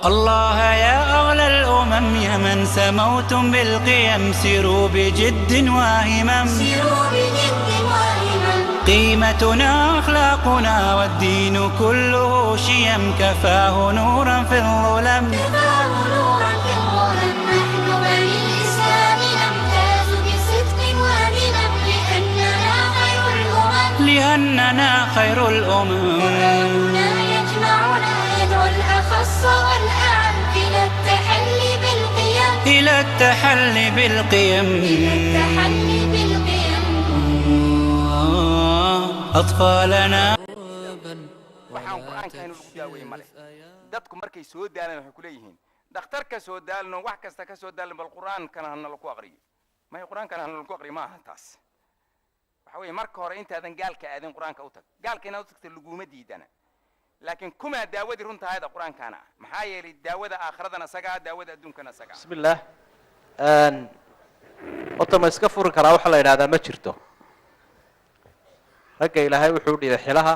الله يا أغلى الأمم يا من سموتم بالقيم سيروا بجد وهمم قيمتنا أخلاقنا والدين كله شيم كفاه نورا في الظلم نحن بني الإسلام نمتاز بصدق وهمم لأننا خير الأمم قرآننا يجمعنا يدعو الأخص والأعم إلى التحلي بالقيم أطفالنا waxaan quraanka inuu ugu daaweeyay male dadku markay soo daalaan waxay ku leeyihiin dhakhtarka soo daalno wax kasta ka soo daalan bal quraankana hana lagu aqriyo ma quraankana hana lagu aqriyo ma aha taas waxa weeye marka hore intaadan gaalka aadin quraanka u tag gaalka inaad u tagto laguma diidana laakiin kuma daawadi runta hayda quraankana maxaa yeelay daawada aakhiradana saga daawada adduunkana saga bismillah wata ma iska furi karaa waxa la yiraahdaa ma jirto ragga ilaahay wuxuu dhigay xilaha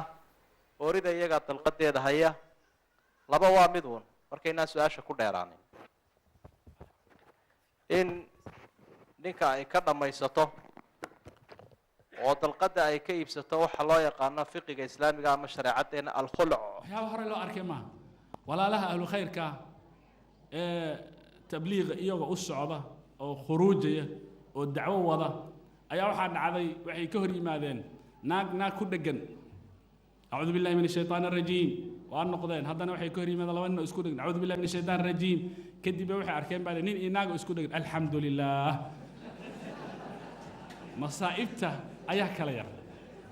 orida iyaga dalqadeeda haya laba waa mid uun markayna su'aasha ku dheeraanin in ninka ay ka dhamaysato oo dalqada ay ka iibsato waxa loo yaqaan fiqiga islaamiga ama shariicadeena al-khulu' waxaa hore loo arkay ma walaalaha ahlu khayrka tabliiq iyaga u socda oo khuruujaya oo dacwo wada ayaa waxa dhacday waxay ka hor yimaadeen naag ku dhagan أعوذ بالله من الشيطان الرجيم وأنا قضين هذا أنا وحي كهري ماذا لو أنه أسكت أعوذ بالله من الشيطان الرجيم كدي بوحي أركان بعد نين إناق أسكت الحمد لله مصائبته أيها كلا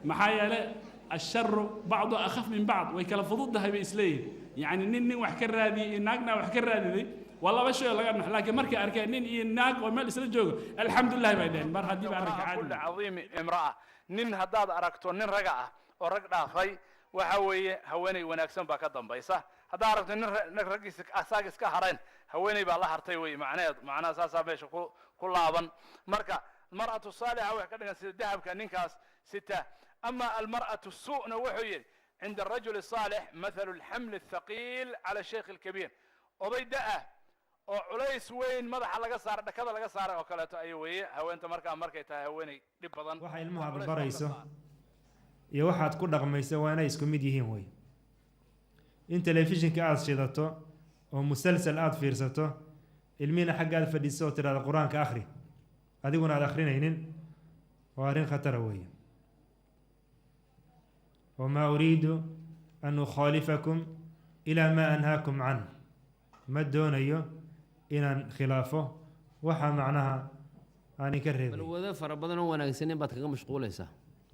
محايا الشر بعض أخف من بعض ويكلا فضودها بإسليه يعني نين وحكر هذه إناقنا وحكر هذه والله بشو لكن مركي أركان نين إناق وما الإسلام جوج الحمد لله بعدين بر هدي بعرك كل عظيم امرأة نين هداد أركتون نين رجعة ورجع خي وحوي هوني ونكسم بكذا بيسا هذا عرفت إن رجيس أساقس كهرين هوني بالله هرتيوي معناه أساسا بيش كل عبن المرأة الصالحة وكذا ذهب كنكاس ستة أما المرأة السوء نوحي عند الرجل الصالح مثل الحمل الثقيل على الشيخ الكبير وبيدأه وعليس وين ماذا حلقة صار كذا لقى صار وكالته أيوة هو أنت مركا تهوني لبضن وحي المها بالبريسة iyo waxaad ku dhaqmayso waa inay isku mid yihiin way in telefishinka aad shidato oo musalsal aad fiirsato ilmiina xaggaad fadhiiso oo tiraahdo quraanka akhri adiguna aad akhrinaynin waa arrin khatar weeye وما أريد أن أخالفكم إلى ما أنهاكم عنه ما دونيو إن خلافه وحا معناها أني كرهي بل وذا فربنا وناقصين بعد كم مشغولة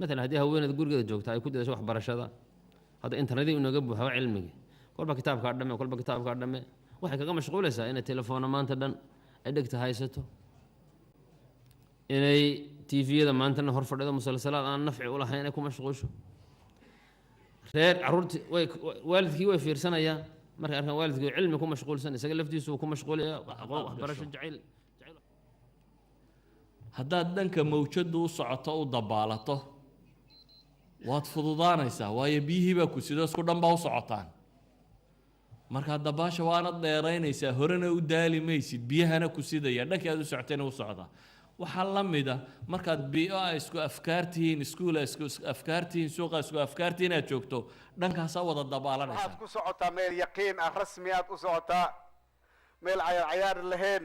مثلا هذه هوينة تقول كذا جوكتا يكون ده شو برش هذا إنترنت إنه جنبه هو علمي كل بكتاب كاردمه كل بكتاب كاردمه واحد كم مشغول إسا إن التلفون ما أنت دن أديك تهايسته إن تي في إذا ما أنت نهار فرد مسلسلات أنا نفع ولا حين يكون مشغول شو غير عرورت والدك يوفير سنة يا مرة أركان والدك علم يكون مشغول سنة سجل لفتيسو يكون مشغول يا برش الجعيل هذا دنك موجود وصعته وضبالته waad fududaanaysaa waayo biyihii baa ku sidaas ku dhan baa u socotaan marka dabaasha waana dheeraynaysaa horena u daali maysid biyahana ku sidaya dhankii aad u socotayna u socdaa waxaa la mid ah markaad biyo isku afkaartihiin iskuul isku afkaartihiin suuqa isku afkaartihiin aad joogto dhankaasaa wada dabaalanaysaa waxaad ku socotaa meel yaqiin ah rasmi aad u socotaa meel cayaar lahayn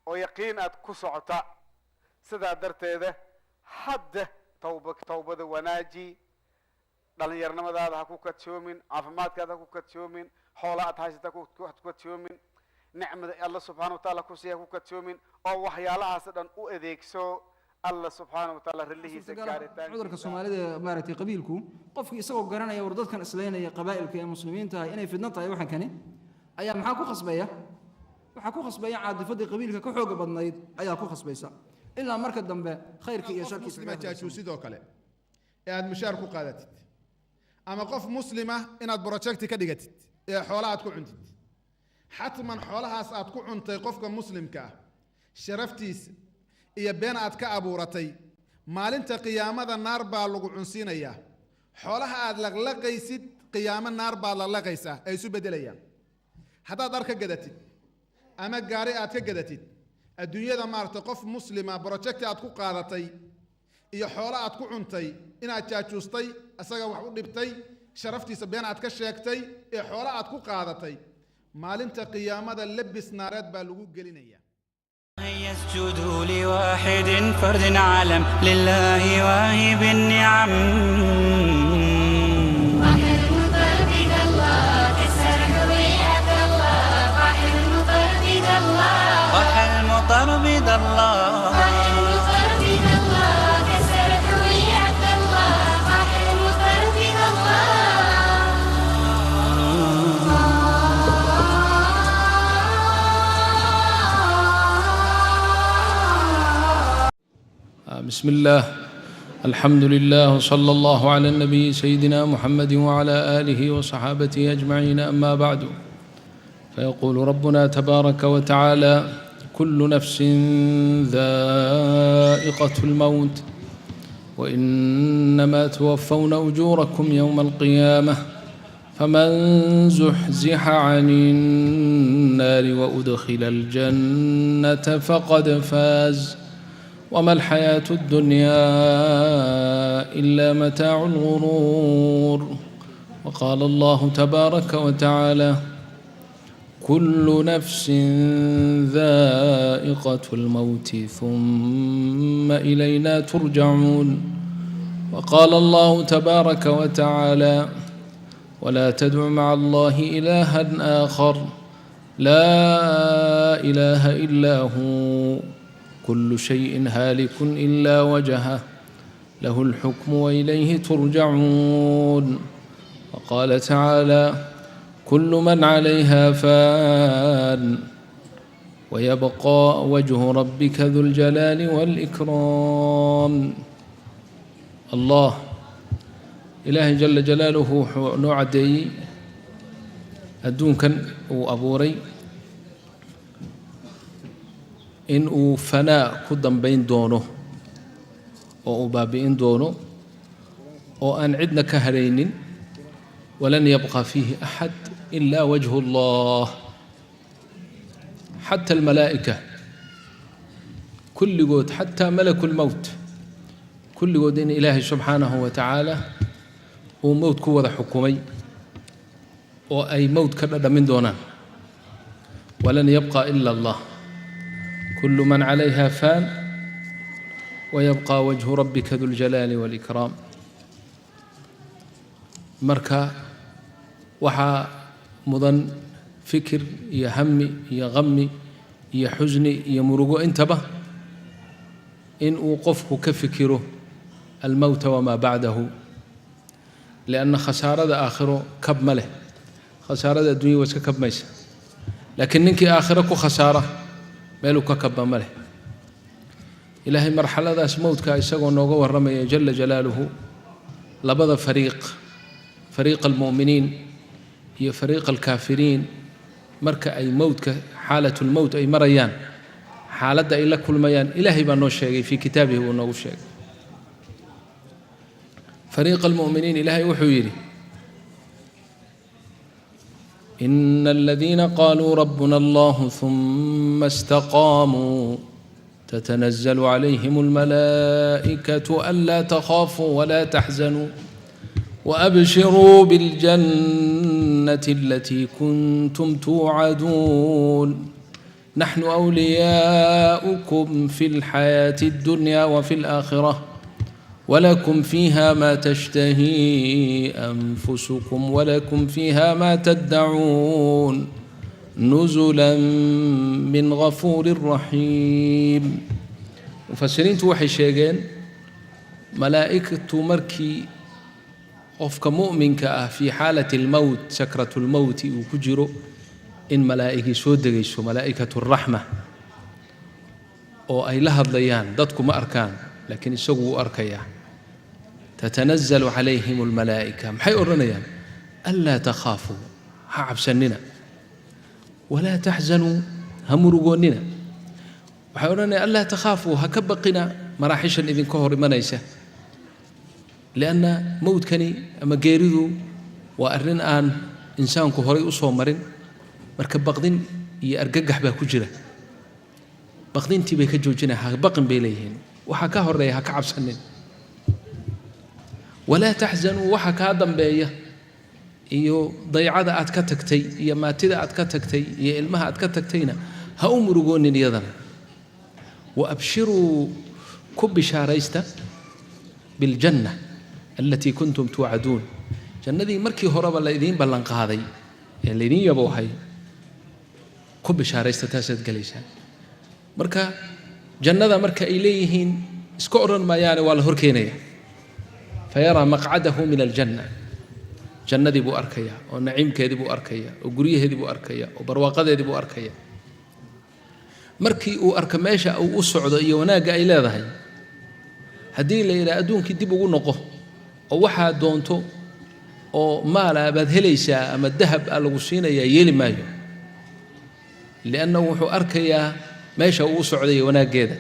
oo yaqiin aad ku socotaa sidaa darteeda hadda tawbada wanaaji dhalinyarnimadaada ha ku kadsoomin caafimaadkaada ha ku kadsoomin xoolo aad haysata ha ku kadsoomin nicmada alla subxaana watacaala ku siiya ha ku kadsoomin oo waxyaalahaas dhan u adeegso alla subxaana watacaala rallihiisa gaaritaan cudurka Soomaalida maaragtay qabiilku qofkii isagoo garanaya war dadkan islaynaya qabaa'ilka ee muslimiinta ah inay fidna tahay waxan kani ayaa maxaa ku khasbaya waxa ku khasbaya caadifadii qabiilka ka xoog badnayd ayaa ku khasbaysa ilaa marka dambe khayrka iyo sharka muslima sidoo kale ee aad mushaar ku qaadatid ama qof muslima inaad project ka dhigatid ee xoolaha aad ku cuntid xatman xoolahaas aad ku cuntay qofka muslimka ah sharaftiisa iyo been aad ka abuuratay maalinta qiyaamada naar baa lagu cunsiinayaa xoolaha aad laqlaqaysid qiyaamo naar baa la laqaysaa ay isu bedelayaan haddaad dhar ka gadatid ama gaari aad ka gadatid adduunyada maaragtay qof muslima projecti aad ku qaadatay iyo xoolo aad ku cuntay inaad jaajuustay isaga wax u dhibtay sharaftiisa been aad ka sheegtay ee xoolo aad ku qaadatay maalinta qiyaamada labis naareed baa lagu gelinaya يسجدوا لواحد فرد علم لله واهب النعم وحلم ضربك الله كسر حويات الله وحلم ضربك الله وحلم طربد الله وحلم ضربك الله كسر حويات الله وحلم ضربك الله بسم الله الحمد لله وصلى الله على النبي سيدنا محمد وعلى آله وصحابته أجمعين أما بعد فيقول ربنا تبارك وتعالى كل نفس ذائقة الموت وإنما توفون أجوركم يوم القيامة فمن زحزح عن النار وأدخل الجنة فقد فاز وما الحياة الدنيا إلا متاع الغرور وقال الله تبارك وتعالى كل نفس ذائقة الموت ثم إلينا ترجعون وقال الله تبارك وتعالى ولا تدع مع الله إلها آخر لا إله إلا هو كل شيء هالك إلا وجهه له الحكم وإليه ترجعون وقال تعالى كل من عليها فان ويبقى وجه ربك ذو الجلال والإكرام الله إلهي جل جلاله نوعدي أدون كان وأبوري in uu fanaa ku dambayn doono oo uu baabi'in doono oo aan cidna ka haraynin walan yabqa fiihi axad ilaa wajhu allah xata almalaa'ika kulligood xataa malaku lmowt kulligood in ilaahay subxaanahu wa tacaala uu mowt ku wada xukumay oo ay mowt ka dhadhamin doonaan walan yabqa ila allah كل من عليها فان ويبقى وجه ربك ذو الجلال والإكرام مركا وحا مضن فكر يا همي يا غمي يا حزني يا مرقو انتبه إن أوقفه كفكره الموت وما بعده لأن خسارة آخره كب مله خسارة الدنيا وسكب ميس لكن ننكي آخرك خسارة meeluu ka kaba ma leh ilaahay marxaladaas mowdka isagoo nooga warramaya jala jalaaluhu labada fariiqa almu'miniin iyo fariiqa alkaafiriin marka ay mowdka xaalatulmowt ay marayaan xaaladda ay la kulmayaan ilaahay baa noo sheegay fii kitaabihi wuu noogu sheegay fariiqa almu'miniin ilaahay wuxuu yidhi إن الذين قالوا ربنا الله ثم استقاموا تتنزل عليهم الملائكة ألا تخافوا ولا تحزنوا وأبشروا بالجنة التي كنتم توعدون نحن أولياؤكم في الحياة الدنيا وفي الآخرة ولكم فيها ما تشتهي أنفسكم ولكم فيها ما تدعون نزلا من غفور رحيم مفسرين توحي شيئين ملائكة مركي قفك مؤمنك في حالة الموت سكرة الموت وكجرو إن ملائكة سودغيش ملائكة الرحمة أو أي لها الضيان ضدكم أركان لكن يسووا أركيا تتنزل عليهم الملائكة محي أرنيان ألا تخافوا هعب سننا ولا تحزنوا همرقوننا محي أرنيان ألا تخافوا هكبقنا مراحشا إذن كهر منيسة لأن موت كني أما قيرذو وأرن آن إنسان كهري أصومرين marka baqdin iyo argagax baa ku jira baqdintii bay ka joojinayaan baqin bay leeyihiin waxa ka horeeya ha ka cabsanin walaa taxzanuu waxa kaa dambeeya iyo daycada aad ka tagtay iyo maatida aad ka tagtay iyo ilmaha aad ka tagtayna ha u murugoonin iyadana waabshiruu ku bishaaraysta biljanna alatii kuntum tuucaduun jannadii markii horeba la idiin ballan qaaday ee laydin yaboohay ku bishaaraysta taasaad gelaysaan marka jannada marka ay leeyihiin iska odhan maayaane waa la horkeenaya fayaraa maqcadahu min aljanna jannadii buu arkayaa oo naciimkeedii buu arkayaa oo guryaheedii buu arkayaa oo barwaaqadeedii buu arkayaa markii uu arka meesha uu u socdo iyo wanaagga ay leedahay haddii la yidhaha adduunkii dib ugu noqo oo waxaad doonto oo maala baad helaysaa ama dahab aa lagu siinayaa yeeli maayo liannahu wuxuu arkayaa meesha uu u socday iyo wanaaggeeda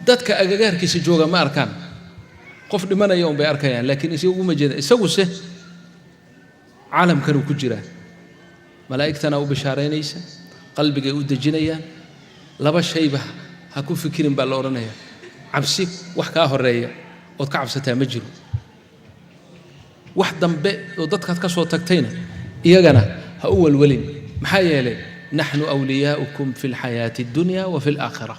dadka agagaarkiisa jooga ma arkaan qof dhimanaya un bay arkayaan laakiin isagu uma jeeda isaguse caalamkanuu ku jiraa malaa'igtana u bishaaraynaysa qalbigay u dejinayaan laba shayba ha ku fikirin baa la odhanayaa cabsi wax kaa horeeya ood ka cabsataa ma jiro wax dambe oo dadkaad ka soo tagtayna iyagana ha u walwalin maxaa yeelay naxnu awliyaa'ukum fi lxayaati addunya wa fi alaakhira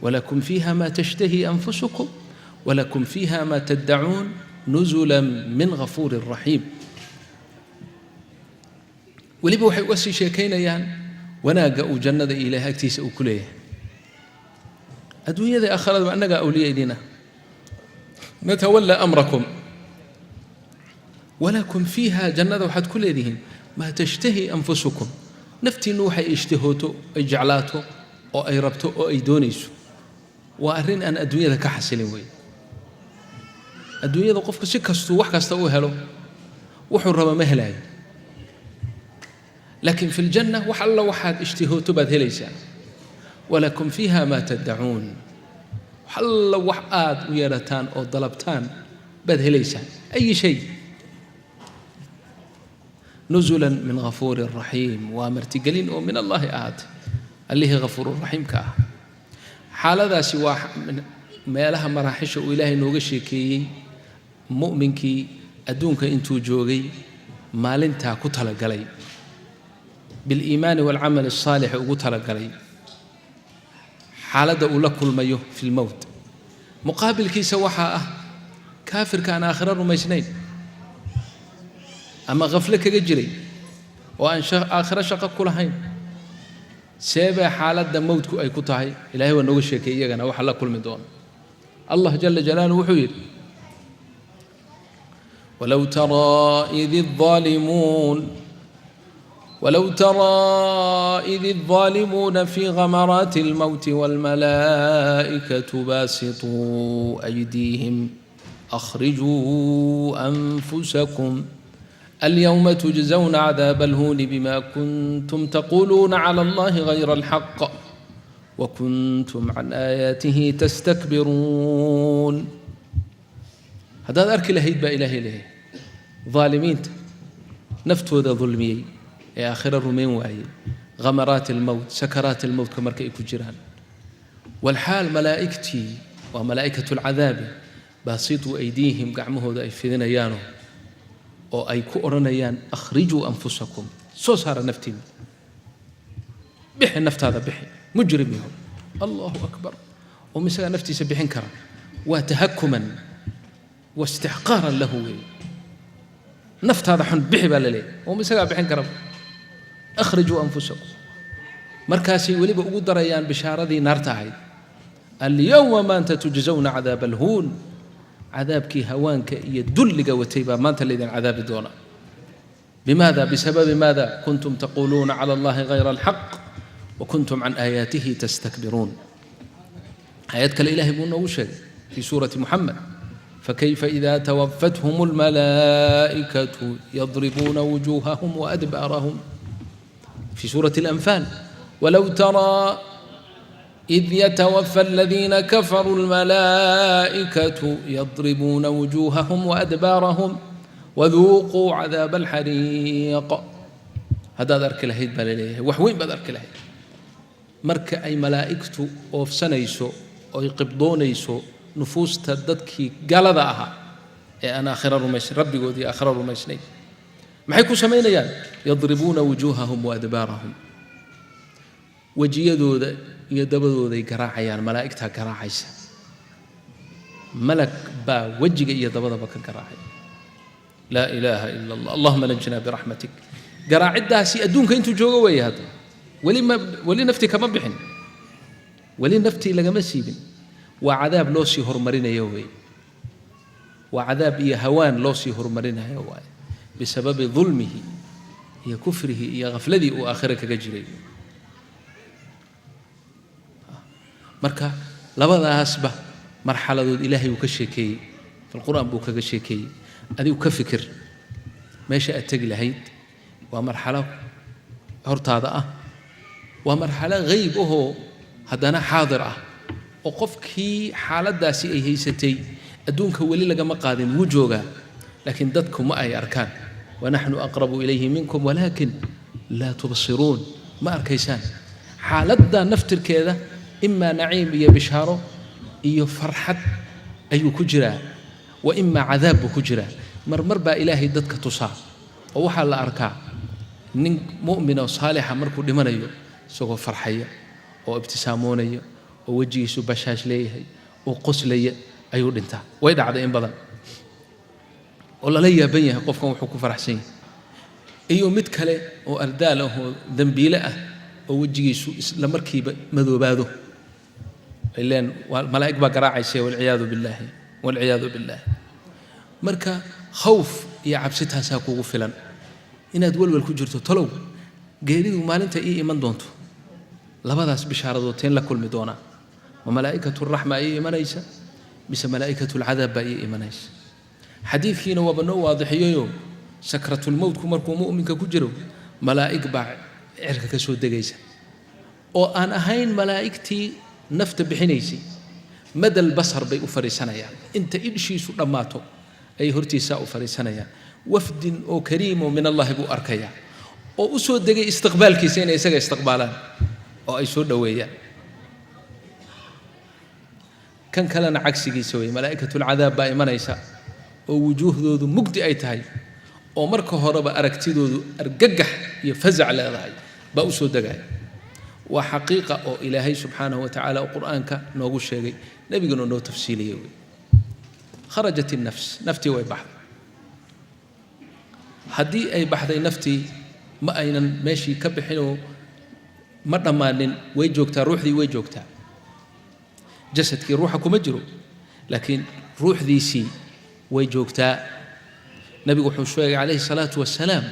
walakum fiiha ma tashtahi anfusukum walakum fiiha ma taddacuun nuzula min ghafuurin raxiim weliba waxay uga sii sheekaynayaan wanaagga uu jannada iyo ilaahay agtiisa uu ku leeyahay adduunyada aakhiradaba annagaa awliya idina natawallaa amrakum walakum fiiha jannada waxaad ku leedihiin maa tashtahi anfusukum naftiinnu waxay ishtihooto ay jeclaato oo ay rabto oo ay doonayso waa arrin aan adduunyada ka xasilin weeye adduunyada qofku si kastuu wax kasta u helo wuxuu raba ma helaayo laakiin fi ljanna wax alla waxaad ishtihooto baad helaysaa walakum fiiha maa taddacuun wax alla wax aad u yeedhataan oo dalabtaan baad helaysaan ayi shay nuzulan min ghafuurin raxiim waa martigelin oo min allaahi ahaatay allihii ghafuururaxiimka ah xaaladaasi waa meelaha maraaxisha uu ilaahay nooga sheekeeyey mu'minkii adduunka intuu joogay maalintaa ku talagalay biliimaani waalcamali asaalix ugu talagalay xaaladda uu la kulmayo fi lmowt muqaabilkiisa waxaa ah kaafirka aan aakhiro rumaysnayn ama khafle kaga jiray oo aan aakhiro shaqo ku lahayn seebee xaaladda mowtku ay ku tahay ilaahay waa nooga sheekeeyey iyagana waxa la kulmi doona allah jala jalaaluhu wuxuu yidhi ولو ترى إذ الظالمون في غمرات الموت والملائكة باسطوا أيديهم أخرجوا أنفسكم اليوم تجزون عذاب الهون بما كنتم تقولون على الله غير الحق وكنتم عن آياته تستكبرون هذا أرك لهيد با إلهي له ظالمين نفتو ذا ظلمي يا آخر الرومين وعي غمرات الموت سكرات الموت كمرك إكو جيران والحال ملائكتي وملائكة العذاب باسطوا أيديهم قعمه ذا إفذين يانو أو أي كورنيان أخرجوا أنفسكم سو صار نفتي بحي النفط هذا بحي مجرمهم الله أكبر ومسا نفتي سبحين كرم وتهكما واستحقارا له نفط هذا حن بحي بالليل ومسا بحين كرم أخرجوا أنفسكم مركاسي وليب أقدر أيان بشارة ذي نارتعي اليوم ما أنت تجزون عذاب الهون عذابك هوانك يدل قوتيبا ما أنت الذين عذاب دونا بماذا بسبب ماذا كنتم تقولون على الله غير الحق وكنتم عن آياته تستكبرون آياتك الإله بنا وشيء في سورة محمد فكيف إذا توفتهم الملائكة يضربون وجوههم وأدبارهم في سورة الأنفال ولو ترى إذ يتوفى الذين كفروا الملائكة يضربون وجوههم وأدبارهم وذوقوا عذاب الحريق haddaad arki lahayd baa laleeyahay wax weyn baad arki lahayd marka ay malaa'igtu oofsanayso oy qibdoonayso nufuusta dadkii galada ahaa ee aan aakhira rumaysnayn rabbigoodii aakhira rumaysnayn maxay ku samaynayaan yadribuuna wujuuhahum waadbaarahum wejiyadooda iyo dabadooday garaacayaan malaa'igtaa garaacaysa malag baa wejiga iyo dabadaba ka garaacay laa ilaaha ila allah allahuma najina biraxmatik garaaciddaasi adduunka intuu joogo weeye hadda weli naftii kama bixin weli naftii lagama siibin waa cadaab loo sii horumarinayo weeye waa cadaab iyo hawaan loo sii horumarinayo waaye bisababi dulmihi iyo kufrihi iyo ghafladii uu aakhira kaga jiray marka labadaasba marxaladood ilaahay uu ka sheekeeyey filqur'aan buu kaga sheekeeyey adigu ka fikir meesha aad tegi lahayd waa marxalo hortaada ah waa marxalo hayb ahoo haddana xaadir ah oo qofkii xaaladdaasi ay haysatay adduunka weli lagama qaadin wuu joogaa laakiin dadku ma ay arkaan wanaxnu aqrabu ilayhi minkum walaakin laa tubsiruun ma arkaysaan xaaladda naftirkeeda imaa naciim iyo bishaaro iyo farxad ayuu ku jiraa wa imaa cadaab buu ku jiraa marmar baa ilaahay dadka tusaa oo waxaa la arkaa nin mu'min oo saalixa markuu dhimanayo isagoo farxaya oo ibtisaamoonaya oo wejigiisu bashaash leeyahay oo qoslaya ayuu dhintaa way dhacday in badan oo lala yaaban yahay qofkan wuxuu ku faraxsan yahay iyo mid kale oo ardaal ah oo dambiile ah oo wejigiisu isla markiiba madoobaado ileen malaa'ig baa garaacaysa walciyaadu billaahi marka khawf iyo cabsi taasaa kugu filan inaad walwal ku jirto talow geeridu maalinta ii iman doonto labadaas bishaaradood teen la kulmi doonaa ma malaa'ikatu raxma ii imanaysa mise malaa'ikatu lcadaab baa ii imanaysa xadiidkiina waaba noo waadixiyeyoo sakratulmowtku markuu mu'minka ku jiro malaa'ig baa cirka ka soo degaysa oo aan ahayn malaa'igtii nafta bixinaysay madal basar bay u fariisanayaan inta idhshiisu dhammaato ayay hortiisaa u fariisanayaan wafdin oo kariimoo min allahi buu arkayaa oo u soo degay istiqbaalkiisa inay isaga istiqbaalaan oo ay soo dhoweeyaan kan kalena cagsigiisa weeye malaa'ikatulcadaab baa imanaysa oo wujuuhdoodu mugdi ay tahay oo marka horeba aragtidoodu argagax iyo fasac leedahay baa u soo degaya waa xaqiiqa oo ilaahay subxaanahu wa tacaala oo qur'aanka noogu sheegay nebigana noo tafsiiliyey wey kharajat innafs naftii way baxday haddii ay baxday naftii ma aynan meeshii ka bixinoo ma dhammaanin way joogtaa ruuxdii way joogtaa jasadkii ruuxa kuma jiro laakiin ruuxdiisii way joogtaa nebigu wuxuu sheegay calayhi salaatu wassalaam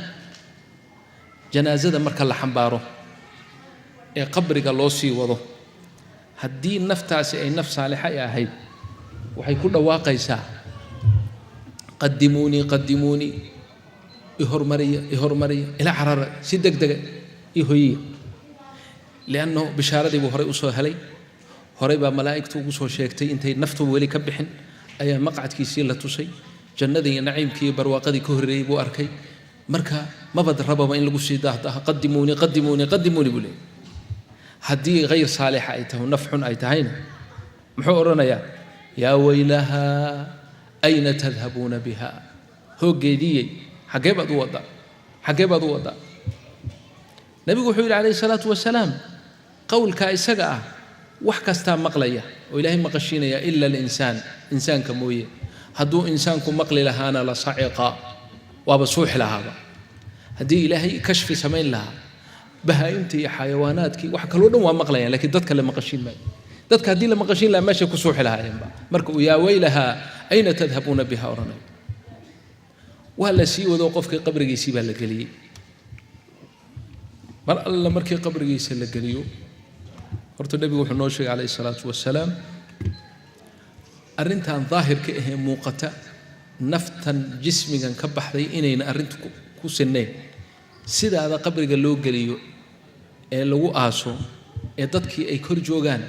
janaasada marka la xambaaro ee qabriga loo sii wado haddii naftaasi ay naf saalixa ay ahayd waxay ku dhawaaqaysaa qadimuunii ihormariya ila carara si degdega ihoyiya lianno bishaaradii buu horay usoo helay horay baa malaa'igtu ugu soo sheegtay intay naftu weli ka bixin ayaa maqcadkiisii la tusay jannadii iyo naciimkii iyo barwaaqadii ka horreeyey buu arkay marka mabad rababa in lagu sii daahdaha qadimuunii buu leeyay haddii hayr saalixa ay tahay naf xun ay tahayna muxuu odhanayaa yaa waylahaa ayna tadhabuuna biha hooggeediiyey xaggee baad u waddaa nebigu wuxuu yidhi calayhi salaatu wasalaam qowlkaa isaga ah wax kastaa maqlaya oo ilaahay maqashiinaya ila alinsaan insaanka mooye hadduu insaanku maqli lahaana la saciqa waaba suuxi lahaaba haddii ilaahay kashfi samayn lahaa bahaa'imta iyo xayawaanaadkii wax kaloo dhan waa maqlayaan laakiin dadka la maqashiin maayo dadka haddii la maqashiin lahaa meeshay ku suuxi lahaayeenba marka uu yaa waylahaa ayna tadhabuuna biha odhanayo waa la sii wado qofkii qabrigiisii baa la geliyey mar alla markii qabrigiisa la geliyo horta nebigu wuxuu noo sheegay calayhi salaatu wasalaam arrintan daahirka ahee muuqata naftan jismigan ka baxday inayna arrintu ku sinnayn sidaada qabriga loo geliyo ee lagu aaso ee dadkii ay kor joogaan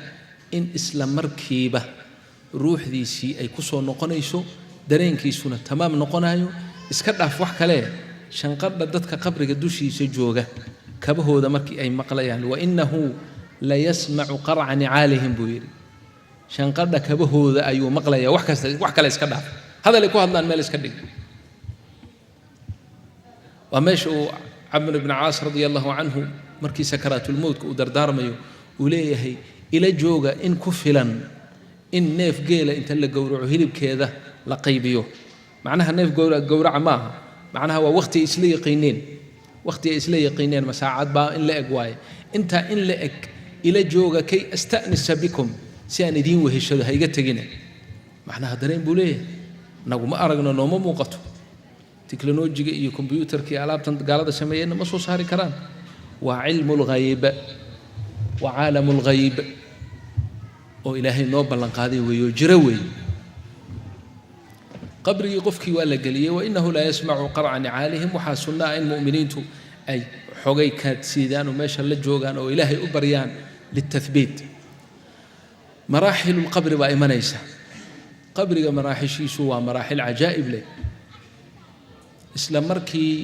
in isla markiiba ruuxdiisii ay ku soo noqonayso dareenkiisuna tamaam noqonayo iska dhaaf wax kale shanqadha dadka qabriga dushiisa jooga kabahooda markii ay maqlayaan wa innahu la yasmacu qarca nicaalihim buu yidhi shanqadha kabahooda ayuu maqlayaa wax kale iska dhaaf hadalay ku hadlaan meel iska dhig waa meesha uu camr ibn caas radia allahu canhu markii sakaraatulmowtka uu dardaarmayo uu leeyahay ila jooga in ku filan in neef geela inta la gowraco hilibkeeda la qaybiyo macnaha neef gowraca ma aha macnaha waa waqti ay isla yaqiineen ma saacad baa in la eg waaye intaa in la eg ila jooga kay astanisa bikum si aan idiin weheshado ha iga tegina macnaha dareen buu leeyahay nagu ma aragno nooma muuqato teknolojiga iyo kombiyuutarka iyo alaabtan gaalada sameeyeenna ma soo saari karaan waa cilmu lghayb waa caalamu lghayb oo ilaahay noo ballanqaaday weeyo jiro weeye qabrigii qofkii waa la geliyey wainahu laa yasmacu qarca nicaalihim waxaa sunna ah in mu'miniintu ay xogay kaadsiidaan oo meesha la joogaan oo ilaahay u baryaan liltathbiit maraaxilu lqabri baa imanaysa qabriga maraaxishiisu waa maraaxil cajaa'ib leh isla markii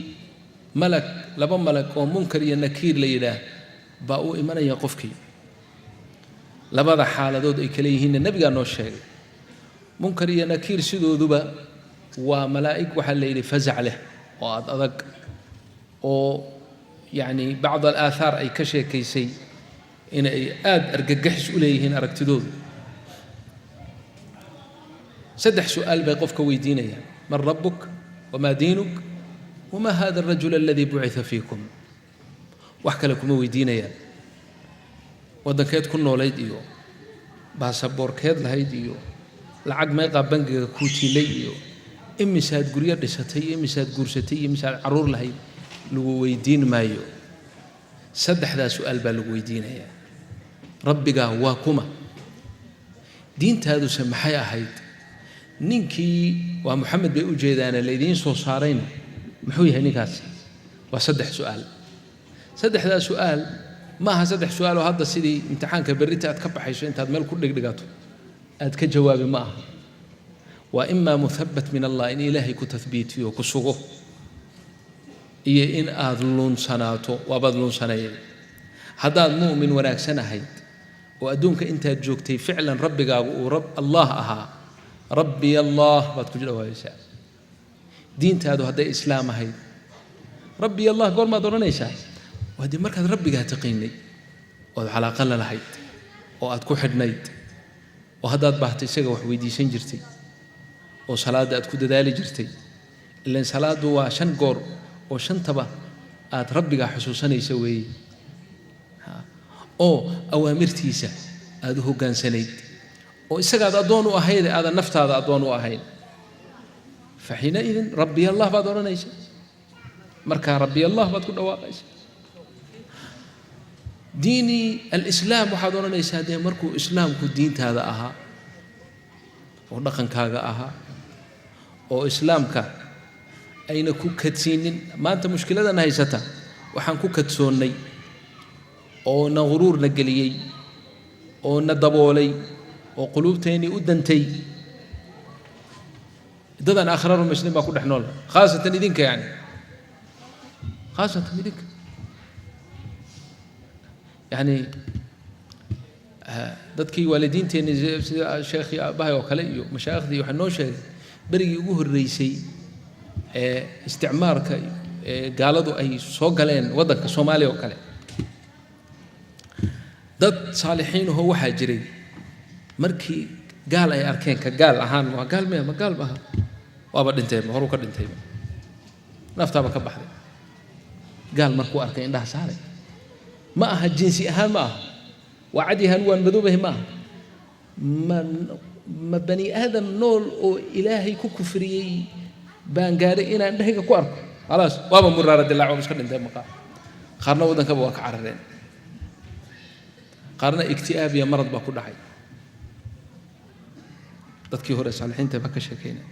malag laba malag oo munkar iyo nakiir la yidhaah baa u imanaya qofkii labada xaaladood ay kala yihiinna nebigaa noo sheegay munkar iyo nakiir sidooduba waa malaa'ig waxaa la yidhi fasac leh oo adag oo yacni bacd alaahaar ay ka sheekaysay inay aada argagaxis u leeyihiin aragtidoodu saddex su'aal bay qofka weydiinayaan man rabbuk wamaa diinuk wamaa hada alrajul aladii bucitha fiikum wax kale kuma weydiinayaan waddankeed ku noolayd iyo baasaboorkeed lahayd iyo lacag meeqaa bangiga kuu tiilay iyo imisaad guryo dhisatay iyo imisaad guursatay iyo imisaad carruur lahayd lagu weydiin maayo saddexdaa su'aal baa lagu weydiinayaa rabbigaa waa kuma diintaaduse maxay ahayd ninkii waa moxamed bay u jeedaane laydiin soo saarayna muxuu yahay ninkaasi waa saddex su'aal saddexdaa su'aal ma aha saddex su'aal oo hadda sidii imtixaanka berrita aad ka baxayso intaad meel ku dhigdhigato aad ka jawaabi ma aha waa imaa muhabbat min allah in ilaahay ku tahbiitiyo ku sugo iyo in aad luunsanaato waabaad luunsanayeen haddaad mu'min wanaagsan ahayd oo adduunka intaad joogtay ficlan rabbigaagu uu allah ahaa rabbi allah baad ku dhawaayaysaa diintaadu hadday islaam ahayd rabbi allah goormaad odhanaysaa waa dee markaad rabbigaa taqiinay ood calaaqa la lahayd oo aad ku xidhnayd oo haddaad baahto isaga wax weydiisan jirtay oo salaadda aad ku dadaali jirtay ilaan salaaddu waa 5 goor oo 5taba aad rabbigaa xusuusanaysa weeye oo awaamirtiisa aad u hoggaansanayd oo isagaad addoon u ahayd aadan naftaada addoon u ahayn faxiinaidin rabbi allah baad odhanaysa markaa rabbi allah baad ku dhawaaqaysa diini alislaam waxaad odhanaysaa dee markuu islaamku diintaada ahaa oo dhaqankaaga ahaa oo islaamka ayna ku kadsiinin maanta mushkiladana haysata waxaan ku kadsoonnay oo na guruurna geliyey oo na daboolay oo quluubteennii u dantay dadaan aakhira rumaysnayn baa ku dhex nool khaasatan idinka yani khaasatan idinka yani dadkii waalidiinteenni sida sheekhii aabbahay oo kale iyo mashaaikhdii waxaa noo sheegay berigii ugu horreysay ee isticmaarka gaaladu ay soo galeen waddanka soomaaliya oo kale dad saalixiinahoo waxaa jiray markii gaal ay arkeen ka gaal ahaan waa gaal maya ma gaal maaha waaba dhintayba horuu ka dhintayba naftaaba ka baxday gaal markuu arkay indhaha saaray ma aha jinsi ahaan ma aha waa cad yahaan waan madoobahay ma aha ma bani aadam nool oo ilaahay ku kufriyey baan gaadhay inaan indhahayga ku arko khalaas waaba muraara dilaac iska dhintay maqaa qaarna waddankaba waa ka carareen qaarna igti'aab iyo marad baa ku dhacay dadkii hore saalixiinta baa ka sheekeynay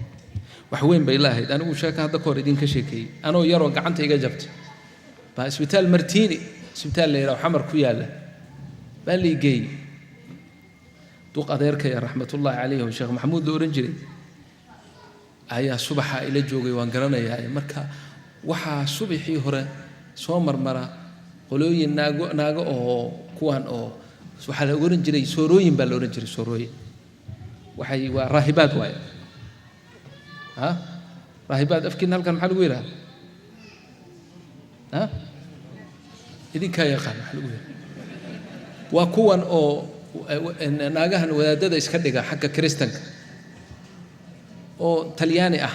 wax weyn bay laahayd anigu sheeka hadda ka hor idinka sheekeeyey anoo yaroo gacanta iga jabtay baa isbitaal martiini isbitaal la yidhaho xamar ku yaalla baa la igeeyey duq adeerkaya raxmatullaahi calayhi oo sheekh maxamuud la odhan jiray ayaa subaxa ila joogay waan garanayaa marka waxaa subaxii hore soo marmara qolooyin naago oo kuwan oo waxaa la oran jiray soorooyin baa la oran jiray soorooyin waxay waa raahibaad waaye ha raahibaad afkiina halkan maxaa lagu yidhaha ha idinkaa yaqaan maxaa lagu yidhaha waa kuwan oo naagahan wadaadada iska dhiga xagga kiristanka oo talyaani ah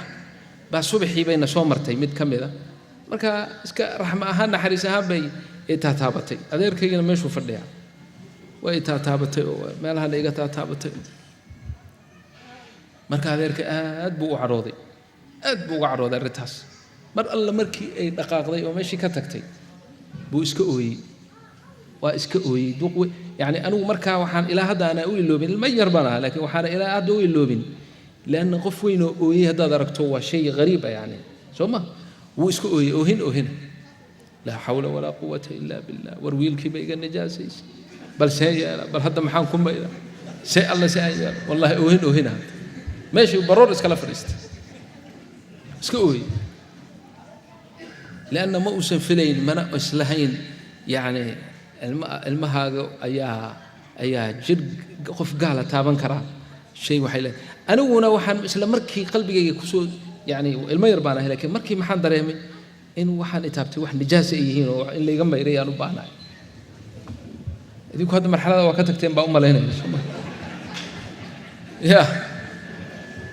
baa subaxii bayna soo martay mid ka mid a marka iska raxma ahaan naxariis ahaan bay taataabatay adeerkaygana meeshuu fadhiya way taataabatay oo meelaha la iga taataabatay marka adeerka aad buu u cadhooday aad buu uga cadhooday arrintaas mar alla markii ay dhaqaaqday oo meeshii ka tagtay buu iska ooyey waa iska ooyey duq yani anigu markaa waxaan ilaa hadda aanaa u iloobin ilma yar baan ahaa laakiin waxaana ilaa hadda u iloobin لأن قف وين أويه هذا دركته شيء غريب يعني ثم هو إسكو أويه أوهن لا حول ولا قوة إلا بالله ورويل كي بيجا النجاسة بل سيء بل هذا محامكم بيدا سيء الله سيء والله أوهن ماشي برور إسكالا فريست إسكو أويه لأن ما أوسن فيلين ما نقص لهين يعني المهاجو أيها جد قف قالة تابن كرا شيء وحيله أنا وحن إسلام مركي قلبي كسود يعني المير بانا لكن مركي محن دريمي إن وحن إتابتي وحن نجاسة هنا اللي جنب يريا نبانا إذا كنت مرحلة وقتك تيم بأم الله هنا يا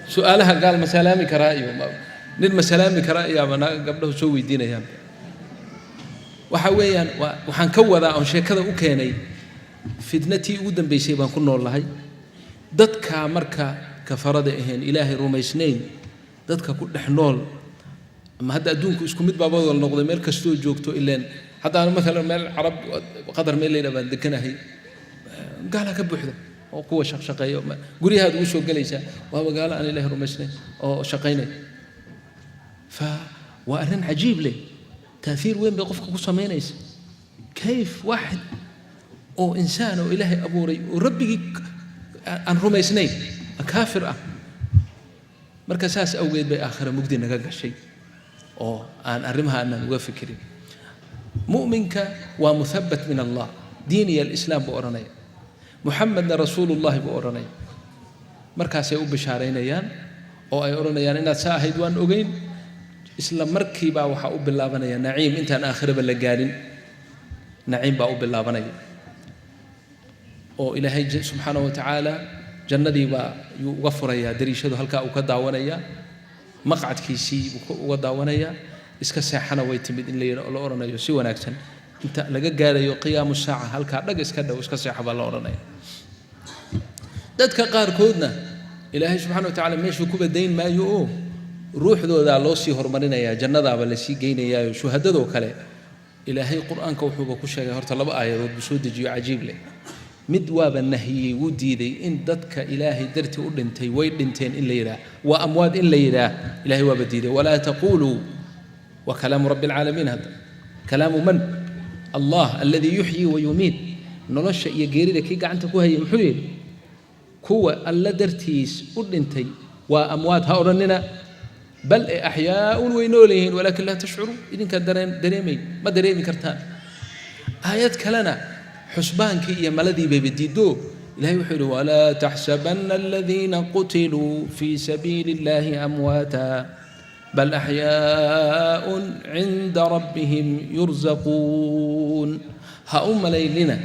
سؤالها قال مسلامي كرائي نل مسلامي كرائي يا بنا قبله سوي دينا يا وحويان وحن كوذا أو شيء كذا وكاني فدنتي ودن بيسيبان كنا والله ضدك مركا كفرد إهين إلهي روميسنين ضدك كل حنول أما هذا أدونك إسكو مد بابا ولا نقضي ميل كستو جوكتو إلا حتى أنا مثلا ميل عرب قدر ميل لنا بندكنا هي قال لك بوحدة أو قوة شقية قولي هذا وشو قليسة وهو قال أنا إلهي روميسنين أو شقيني وأرن عجيب لي تأثير وين بيقفك قصة مينيس كيف واحد أو إنسان أو إلهي أبوري وربي أن روميسنين كافر مركز أساس أوجد بآخر مجد نجاج شيء أو أن أرمها أن نوافكرين مؤمنك ومثبت من الله ديني الإسلام بأورانيا محمد رسول الله بأورانيا مركز يوب بشارين أيان أو أي أورانيا إن ساهد وان أجين إسلام مركي با وحأوب بالله بنيا نعيم أنت أنا آخر باللجالين نعيم بأوب بالله بنيا أو إلهي سبحانه وتعالى جندي وغفر يا دريشة هلكا وكداونيا مقعد كيسي وكداونيا إسكا ساحنا ويتمد إن لي الأورنا يسوى ناكسن أنت لقى قال يو قيام الساعة هلكا لقى إسكا دو إسكا ساحة بالأورنا دادك قار كودنا إلهي سبحانه وتعالى ميشو كوبا دين ما يو روح ذو ذا لوسي هرمانينا يا جنة ذا بلسي جينا يا شهداء ذو كله إلهي قرآن كوحوبا كوشا هرت الله بقى يرد بسود جيو عجيب لي مدواب النهي وديدي إن دتك إلهي درتي أردنتي ويدنتين إلا يراه وأموات إلا يراه إلهي وبديدي ولا تقولوا وكلام رب العالمين هذا كلام من الله الذي يحيي ويميت نرش يجري لك قاعد تكوها يمحيل كوا ألا درتيس أردنتي وأموات هؤلاء بل أحياء وينولين ولكن لا تشعروا إذن كان دريمي ما دريمي كرتان آيات كلنا حسبانك يا ملذي بيبديدو لا يحل ولا تحسبن الذين قتلوا في سبيل الله أمواتا بل أحياء عند ربهم يرزقون هؤم ليلنا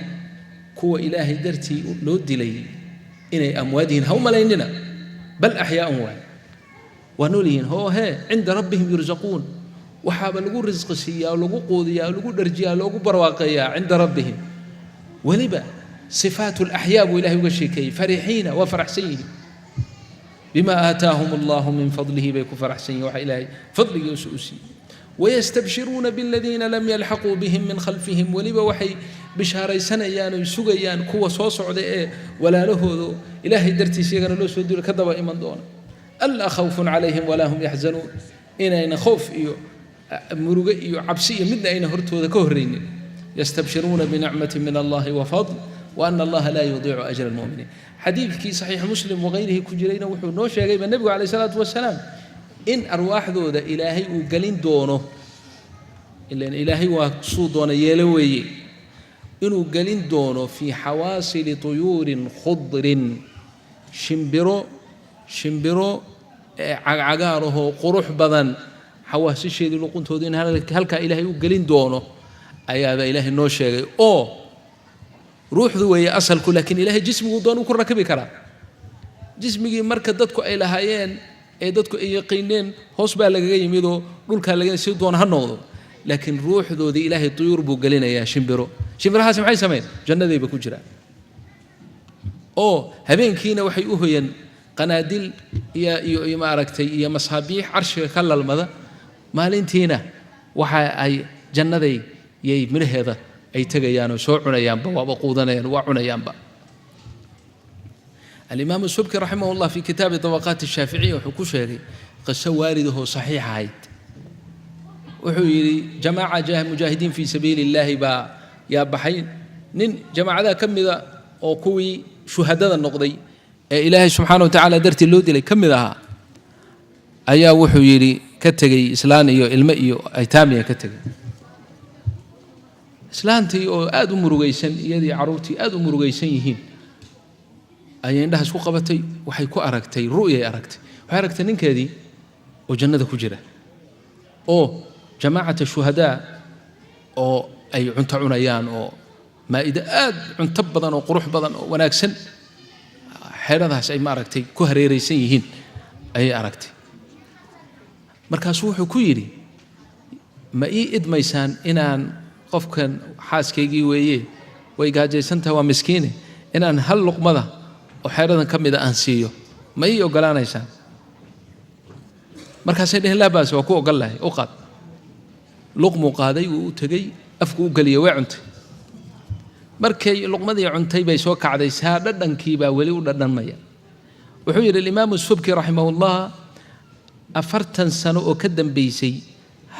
كو إلهي درتي لود لي إني أمواتهم هؤم ليلنا بل أحياء ونولين هو هي عند ربهم يرزقون وحاب لقوا رزق سيا ولقوا قوذيا ولقوا درجيا ولقوا برواقيا عند ربهم ولبا صفات الأحياء إلهي وشيكي فرحين وفرح سيه بما آتاهم الله من فضله بيكو فرح سيه وحي إلهي فضل يسوسي ويستبشرون بالذين لم يلحقوا بهم من خلفهم ولبا وحي بشهري سنة يانو يسوغيان كوة صوصع ولا له إلهي درتي سيغن لو سودوا كذبا إيمان دون ألا خوف عليهم ولا هم يحزنون إن خوف مرغ عبسية مدنا إن هرتو ذا كهرين يستبشرون بنعمة من الله وفضل وأن الله لا يضيع أجر المؤمنين حديث كي صحيح مسلم وغيره كجرين وحو نوشا جايب النبي عليه الصلاة والسلام إن أرواح ذو ذا إلهي وقالين دونه ilan ilaahay waa suu doona yeelo weeye inuu gelin doono fii xawaasili tuyuurin khudrin shimbiro cagcagaarahoo qurux badan xawaasisheedii luquntooda in halkaa ilaahay u gelin doono ayaaba ilaahay noo sheegay oo ruuxdu weeye asalku laakiin ilaahay jismiguu doon ku rakibi karaa jismigii marka dadku ay lahaayeen ee dadku ay yaqiineen hoos baa lagaga yimidoo dhulkaa laga si doona ha noqdo laakiin ruuxdoodii ilaahay tuyuur buu gelinayaa shimbirahaasi maxay sameyn jannadayba ku jiraan oo habeenkiina waxay u hoyaan qanaadil iyo maaragtay iyo masaabiix carshiga ka lalmada maalintiina waxa ay jannaday yay midhaheeda ay tegayaan oo soo cunayaanba waaba quudanayaan waa cunayaanba الإمام السبكي رحمه الله في كتاب طبقات الشافعية وحكو شيري قصة وارده صحيح هايد وحيري جماعة مجاهدين في سبيل الله يا بحين نين جماعة ذا كم ذا أو كوي شهداء النقضي إلهي سبحانه وتعالى درت اللود لي كم ذا أيا وحيري كتجي إسلاني المئي أيتامي كتجي إسلانتي أو آدم مرجيسن يدي عروتي آدم مرجيسن يهين ayay indhaha isku qabatay waxay ku aragtay ru'yay aragtay waxay aragtay ninkeedii oo jannada ku jira oo jamaacada shuhadaa oo ay cunto cunayaan oo maa'ida aad cunto badan oo qurux badan oo wanaagsan xeeradaas ay maaragtay ku hareeraysan yihiin ayay aragtay markaasuu wuxuu ku yidhi ma ii idmaysaan inaan qofkan xaaskaygii weeye way gaajaysantaha waa miskiine inaan hal luqmada oo xeeradan ka mida aan siiyo ma ii ogolaanaysaan markaasay dheheen laa baas waa ku ogol lahay u qaad luqmuu qaaday wuu u tegey afku u geliyay way cuntay markay luqmadii cuntay bay soo kacday saa dhadhankii baa weli u dhadhanmaya wuxuu yidhi alimaamu subki raximahullah 40 sano oo ka dambaysay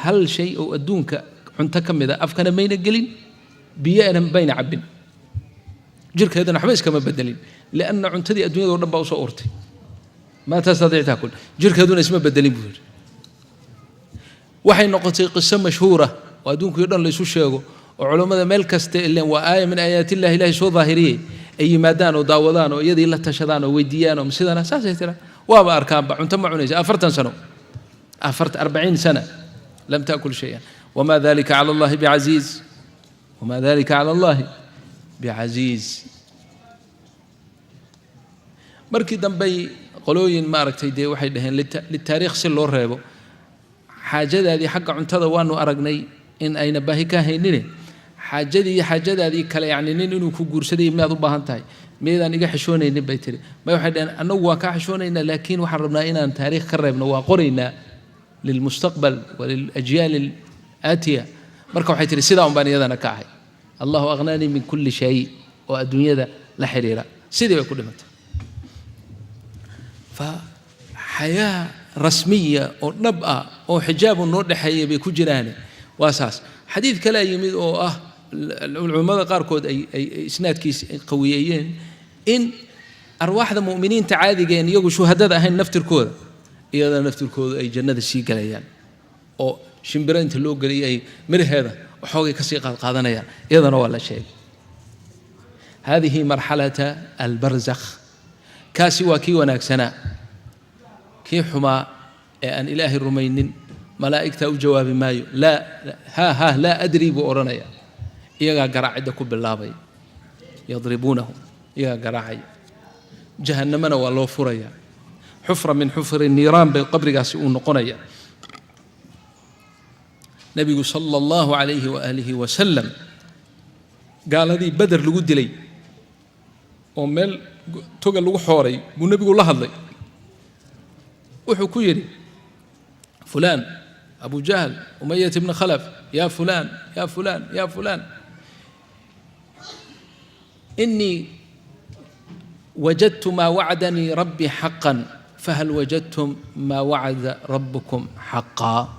hal shay oo adduunka cunto ka mida afkana mayna gelin biyana bayna cabbin jirkeedana waxba iskama bedelin لأن عنتدي الدنيا دور دبا وسو أورتي ما تستطيع تأكل جرك هذون اسمه بدلين بور وحي نقطة قصة مشهورة وأدونك يدون ليسوا شيء وعلماء ملكست اللي وآية من آيات الله إلهي سو ظاهرية أي مادان وداودان ويدي الله تشدان ويديان ومسيدان أساسا ترى وابا أركان عنت معونيز أفرت سنة أفرت 40 سنة لم تأكل شيئا وما ذلك على الله بعزيز وما ذلك على الله بعزيز markii dambay qolooyin maaragtay dee waxay dhaheen litaariikh si loo reebo xaajadaadii xagga cuntada waanu aragnay in ayna baahi ka haynine xaajadaadii kale yacni nin inuu ku guursaday miyaad u baahan tahay miyaydaan iga xishoonaynin bay tiri may waxay dhaheen annagu waa kaa xishoonaynaa laakiin waxaan rabnaa inaan taariikh ka reebno waa qoraynaa lilmustaqbal walilajyaal alaatiya marka waxay tiri sidaa un baan iyadana ka ahay allahu agnaanii min kulli shay oo adduunyada la xiriira sidii bay ku dhimatay فحياة رسمية أو نبأة أو حجاب النور حياة بكجرانه وأساس حديث كلا يمد أو العلماء قاركود أي إسناد كيس قويين إن أرواح المؤمنين تعادي جين يجوا شهداء هاي نفتر كود إذا نفتر كود أي جنة الشيء كليان أو شمبرين تلوج أي مر هذا وحوجي كسيق قادنا يا إذا ولا شيء هذه مرحلة البرزخ كاسي وكي وناكسنا كي حما أن إله الرمين ملائكة أو جواب مايو لا ها لا أدري بأورنايا إيجا قراعد كوب اللابي يضربونهم إيجا قراعي جهنم والله فريا حفرة من حفر النيران بالقبر قاسئون قنيا نبي صلى الله عليه وآله وسلم قال هذه بدر لقد لي ومل توقع لو حوري والنبي يقول الله الله وحكو يري فلان أبو جهل أمية بن خلف يا فلان يا فلان يا فلان إني وجدت ما وعدني ربي حقا فهل وجدتم ما وعد ربكم حقا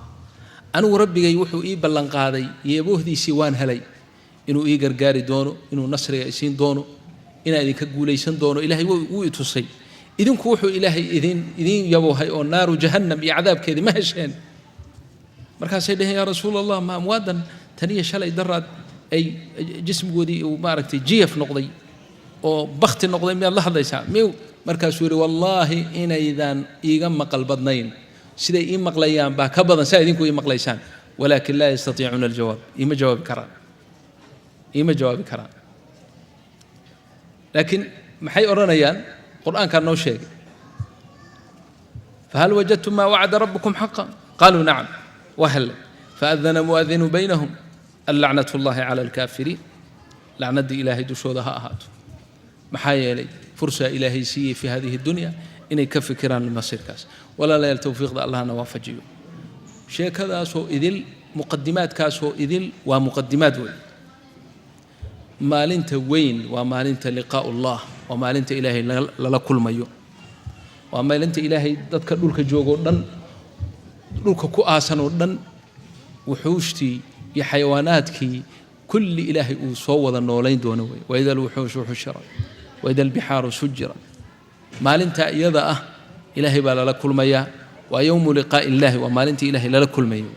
أنا وربي يوحو إي بلنقاضي يبوه دي سيوان هلي إنو إي قرقاري دونو إنو نصر يأسين دونو إنا إذن كقوليسان دونو إلهي ويتصي إذن كوحو إلهي إذن يبوهي أو نار جهنم يعذاب كذي ما هشين markaasay dhaheen yaa rasuul allah ma amwaadan taniya shalay daraad ay jismigoodii uu maaragtay jiyaf noqday oo bakti noqday miyaad la hadlaysaa miw markaasuu yidhi wallaahi inaydaan iiga maqal badnayn siday ii maqlayaan baa ka badan saa idinku ii maqlaysaan walaakin laa yastatiicuuna aljawaab iima jawaabi karaan laakiin maxay odhanayaan qur'aankaa noo sheegay fahal wajadtum maa wacada rabbukum xaqa qaluu nacam wahalla faadana muadinu baynahum allacnatu llahi cala alkaafiriin lacnaddii ilaahay dushooda ha ahaato maxaa yeelay fursaa ilaahay siiyey fi hadihi dunya inay ka fikiraan masiirkaas walaalayaal towfiiqda allahna waafajiyo sheekadaasoo idil muqadimaadkaasoo idil waa muqadimaad weyn maalinta weyn waa maalinta liqaa'u llah waa maalinta ilaahay lala kulmayo waa maalinta ilaahay dadka dhulka joogoo dhan dhulka ku aasan oo dhan wuxuushtii iyo xayawaanaadkii kulli ilaahay uu soo wada noolayn doono wey waida alwuxuushu xushirat waida albixaaru sujirat maalinta iyada ah ilaahay baa lala kulmayaa waa yowmu liqaa'i illaahi waa maalintii ilaahay lala kulmayo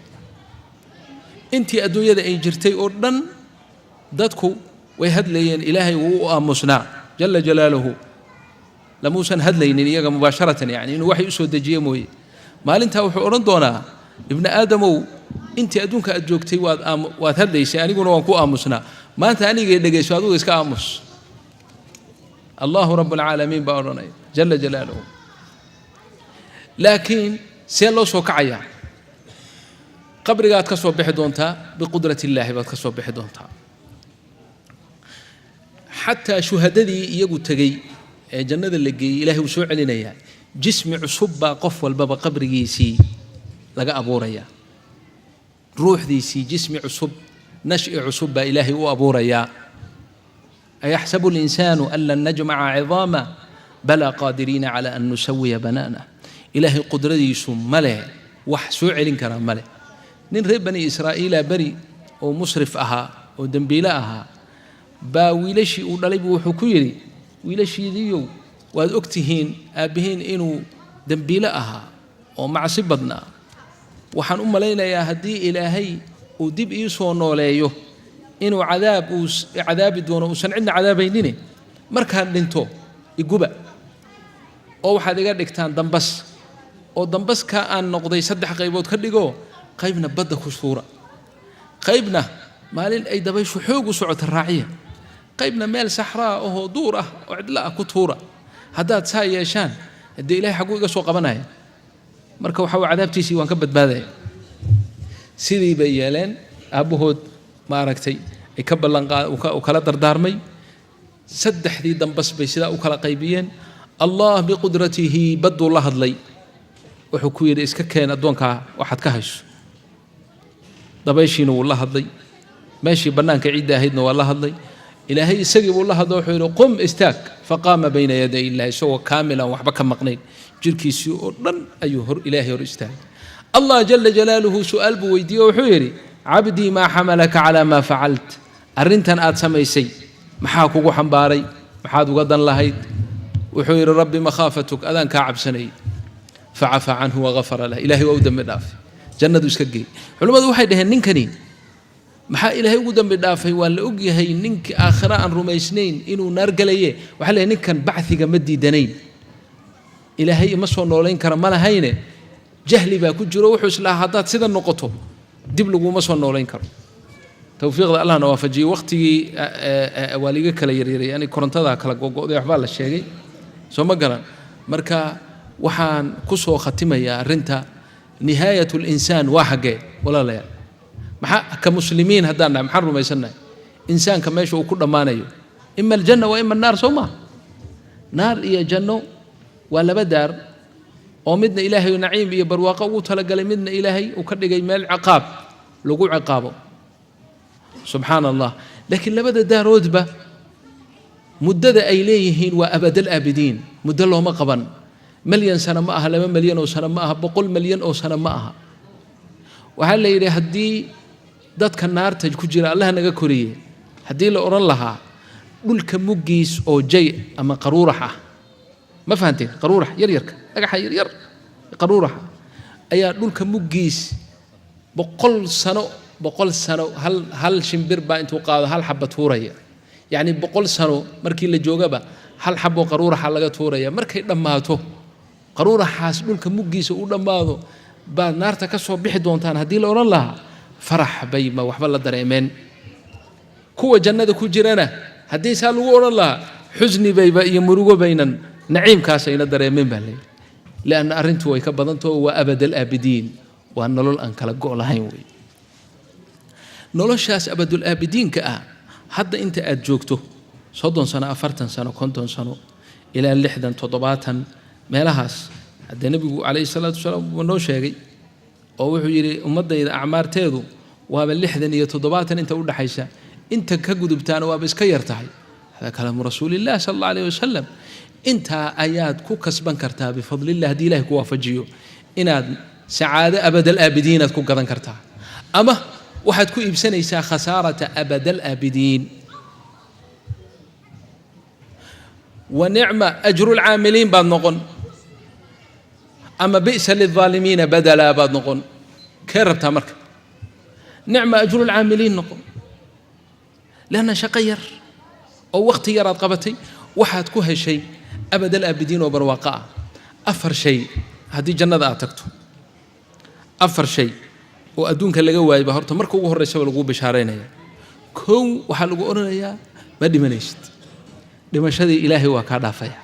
intii adduunyada ay jirtay oo dhan dadku way hadlayeen ilaahay wuu u aamusnaa jala jalaaluhu lamuusan hadlaynin iyaga mubaasharatan yani inuu waxay u soo dejiye mooye maalintaa wuxuu odhan doonaa ibni aadamow intii adduunka aad joogtay waad hadlaysay aniguna waan ku aamusnaa maanta anigay dhegayso adigu iska aamus allahu rabb alcaalamiin baa odhanaya jala jalaaluhu laakiin see loo soo kacayaa qabrigaad ka soo bixi doontaa biqudrati illaahi baad ka soo bixi doontaa xataa shuhadadii iyagu tegey ee jannada la geeyey ilaahay wuu soo celinayaa jismi cusub baa qof walbaba qabrigiisii laga abuurayaa ruuxdiisii jismi cusub nash'i cusub baa ilaahay u abuurayaa ayaxsabu linsaanu an lan najmaca cidaama balaa qaadiriina cala an nusawiya banaana ilaahay qudradiisu ma leh wax soo celin karaa ma leh nin reer bani israa'iila beri oo musrif ahaa oo dembiile ahaa baa wiilashii uu dhalay buu wuxuu ku yidhi wiilashiidiiyow waad og tihiin aabbihiin inuu dembiile ahaa oo macsi badnaa waxaan u malaynayaa haddii ilaahay uu dib ii soo nooleeyo inuu cadaabi doono uusan cidna cadaabaynine markaan dhinto iguba oo waxaad iga dhigtaan dambas oo dambaska aan noqday 3 qaybood ka dhigo qaybna badda ku suura qaybna maalin ay dabayshu xoog u socota raaciya qaybna meel saxraa oo duur ah oo cidla ah ku tuura haddaad saa yeeshaan haddii ilaahay xaguu iga soo qabanaya marka waxa uu cadaabtiisii waan ka badbaadaya sidii bay yeeleen aabbahood maaragtay ay ka u kala dardaarmay 3 dambas bay sidaa u kala qaybiyeen allah biqudratihi baduu la hadlay wuxuu ku yidhi iska keen addoonkaa waxaad ka hayso dabayshiina wuu la hadlay meeshii bannaanka ciidda ahaydna waa la hadlay ilaahay isagii buu la hadlo wuxuu yidhi qum istaag faqaama bayna yaday illahi isagoo kaamilan waxba ka maqnayn jirkiisii oo dhan ayuu ilaahay hor istaagay allah jala jalaaluhu su'aal buu weydiiyey wuxuu yidhi cabdii maa xamalaka calaa maa facalt arrintan aad samaysay maxaa kugu xambaaray maxaad uga dan lahayd wuxuu yidhi rabbi makhaafatuk adaan kaa cabsanayay facafaa canhu wagafara lah ilaahay waa u dembi dhaafay jannadu iska geey culimmadu waxay dhaheen ninkani maxaa ilaahay ugu dambi dhaafay waa la ogyahay ninkii aakhira aan rumaysnayn inuu naar galaye waxaa leeyahay ninkan bacdiga ma diidanayn ilaahay ima soo noolayn kara ma lahayne jahli baa ku jiro wuxuu islahaa haddaad sida noqoto dib laguma soo noolayn karo towfiiqda allahna waafajiyey waqtigii waa liga kala yaryaray yani korontada kala gogo'day waxbaa la sheegay soo ma garan marka waxaan ku soo khatimayaa arrinta nihaayat linsaan waa xaggee walaalayaal maxaa ka muslimiin haddaan nahay maxaan rumaysannahay insaanka meesha uu ku dhammaanayo ima aljanna wa ima annaar soo maa naar iyo janno waa laba daar oo midna ilaahay naciim iyo barwaaqo ugu talagalay midna ilaahay uu ka dhigay meel ciqaab lagu ciqaabo subxaana allah laakiin labada daaroodba muddada ay leeyihiin waa abadal aabidiin muddo looma qaban milyan sano ma aha 2 milyan oo sano ma aha 100 milyan oo sano ma aha waxaa la yidhi haddii dadka naarta ku jira allah naga koriye haddii la odhan lahaa dhulka muggiis oo jay ama qaruurax ah ma fahanteen qaruurax yaryarka dhagaxa yaryar qaruurax ayaa dhulka muggiis boqol sano hal shimbir baa intuu qaado hal xabba tuuraya yacni 100 sano markii la joogaba hal xabbo qaruuraxa laga tuuraya markay dhammaato qaruuraxaas dhulka muggiisa u dhammaado baad naarta ka soo bixi doontaan haddii la odhan lahaa farax bay ma waxba la dareemeen kuwa jannada ku jirana haddii saa lagu odhan lahaa xusni bayba iyo murugo baynan naciimkaasayna dareemeen baa leeyahy lianna arrintu way ka badantao waa abadal aabidiin waa nolol aan kala go' lahayn wey noloshaas abadul aabidiinka ah hadda inta aad joogto 30 sano 40 sano 50 sano ilaa 60 70 meelahaas haddee nebigu calayhi salaatu wasalaam wuu noo sheegay oo wuxuu yidhi ummaddayda acmaarteedu waaba 60 iyo 70 inta u dhaxaysa inta ka gudubtaana waaba iska yar tahay hada kalaamu rasuulillaah sala allahu alayhi wasalam intaa ayaad ku kasban kartaa bifadlillah haddii ilaahay ku waafajiyo inaad sacaado abadal aabidiin aad ku gadan kartaa ama waxaad ku iibsanaysaa khasaarata abadal aabidiin wa nicma ajru lcaamiliin baad noqon ama bi'sa lilظaalimiina badalaa baad noqon kee rabtaa marka nicma ajru lcaamiliin noqon lanna shaqo yar oo waqti yaraad qabatay waxaad ku heshay abadal aabidiin oo barwaaqo ah 4 shay haddii jannada aad tagto 4 shay oo adduunka laga waayba horta marka ugu horreysaba lagu bishaaraynaya kow waxaa lagu odhanayaa ma dhimanaysid dhimashadii ilaahay waa kaa dhaafaya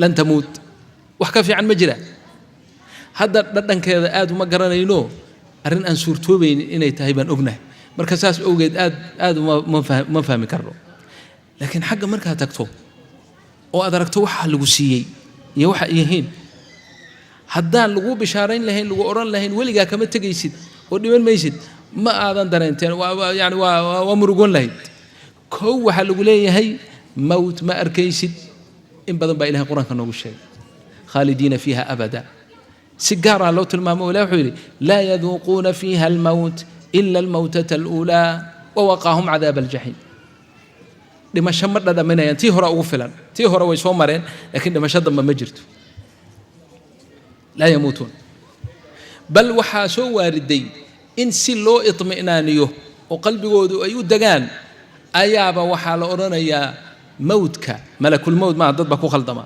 lan tamuut wax ka fiican ma jira hadda dhadhankeeda aad uma garanayno arrin aan suurtoobaynin inay tahay baan ognahay marka saas awgeed aad ma fahmi karno laakiin xagga markaad tagto oo aad aragto waxa lagu siiyey iyo waxa yihiin haddaan lagu bishaarayn lahayn lagu odhan lahayn weligaa kama tegaysid oo dhiman maysid ma aadan dareenteen yani waa murugoon lahayd kow waxaa lagu leeyahay mawt ma arkaysid in badan baa ilahay qur-aanka noogu sheegay khaalidiina fiiha abada si gaaraa loo tilmaamo ilahi wuxuu yidhi laa yaduuquuna fiiha almawt ila almawtata aluulaa wawaqaahum cadaaba aljaxiim dhimasho ma dhadhaminayaan tii hore ugu filan tii hore way soo mareen laakiin dhimasho damba ma jirto laa yamuutuun bal waxaa soo waariday in si loo iطmi'naaniyo oo qalbigoodu ay u degaan ayaaba waxaa la odhanayaa mawdka malakulmawd maaha dad baa ku khaldama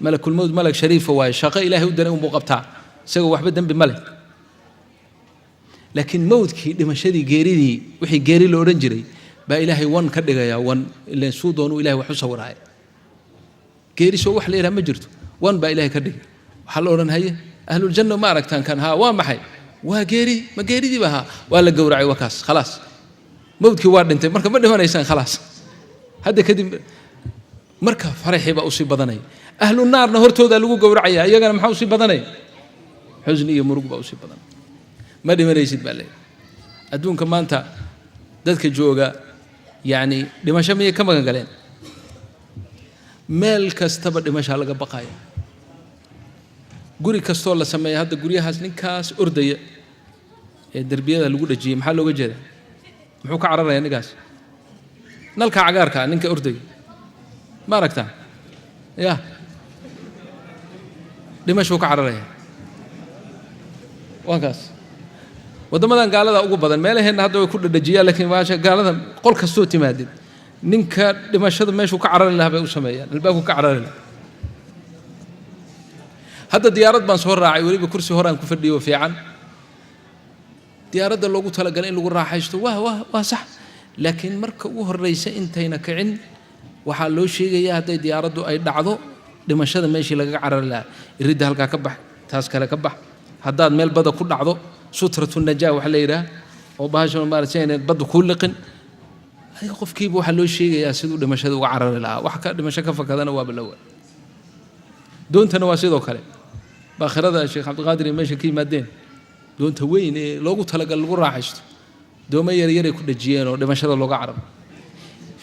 malakulmawd malag shariifa waaye shaqo ilaahay u daray unbuu qabtaa isagoo waxba dembi ma leh laakiin mawdkii dhimashadii geeridii wixii geeri la odhan jiray baa ilaahay wan ka dhigayaa wan ileen suu doonuu ilahay wax u sawiraaya geeri soo wax la yidhaha ma jirto wan baa ilaahay ka dhigay waxaa la odhan haye ahluljanna ma aragtaan kan haa waa maxay waa geeri ma geeridiiba haa waa la gowracay waa kaas khalaas mawdkii waa dhintay marka ma dhimanaysaan khalaas hadda kadib marka faraxii baa usii badanaya ahlu naarna hortoodaa lagu gowracaya iyagana maxaa usii badanaya xusni iyo murug baa usii badanaya ma dhimanaysid baa leeyahay adduunka maanta dadka jooga yacni dhimasho miyay ka magan galeen meel kastaba dhimashaa laga baqaya guri kastoo la sameeya hadda guryahaas ninkaas ordaya ee derbiyada lagu dhajiyey maxaa looga jeeda muxuu ka cararaya ninkaas nalka cagaarka ninka ordaya ma aragtaa ya dhimashuu ka cararaya waa kaas waddamadan gaalada ugu badan meelaheenna hadda way ku dhadhajiyaan laakiin maasha gaalada qol kastoo timaadid ninka dhimashada meeshuu ka carari lahaa bay u sameeyaan albaabku ka carari lahaa hadda diyaarad baan soo raacay weliba kursi hore aan ku fadhiyo fiican diyaaradda loogu talagalay in lagu raaxaysto waa sax laakiin marka ugu horreysa intayna kicin waxaa loo sheegayaa hadday diyaaraddu ay dhacdo dhimashada meeshii lagaga carari lahaa iridda halkaa ka bax taas kale ka bax haddaad meel bada ku dhacdo sutratu najaa waxa la yidhaah oo bahashan maaragtay inay badda kuu liqin adiga qofkiiba waxaa loo sheegayaa siduu dhimashada uga carari lahaa wax ka dhimasho ka fakadana waaba la waa doontana waa sidoo kale baakhirada sheekh cabdiqaadir iyo meesha ka yimaadeen doonta weyn ee loogu talagal lagu raaxaysto dooma yaryaray ku dhajiyeen oo dhimashada looga cararo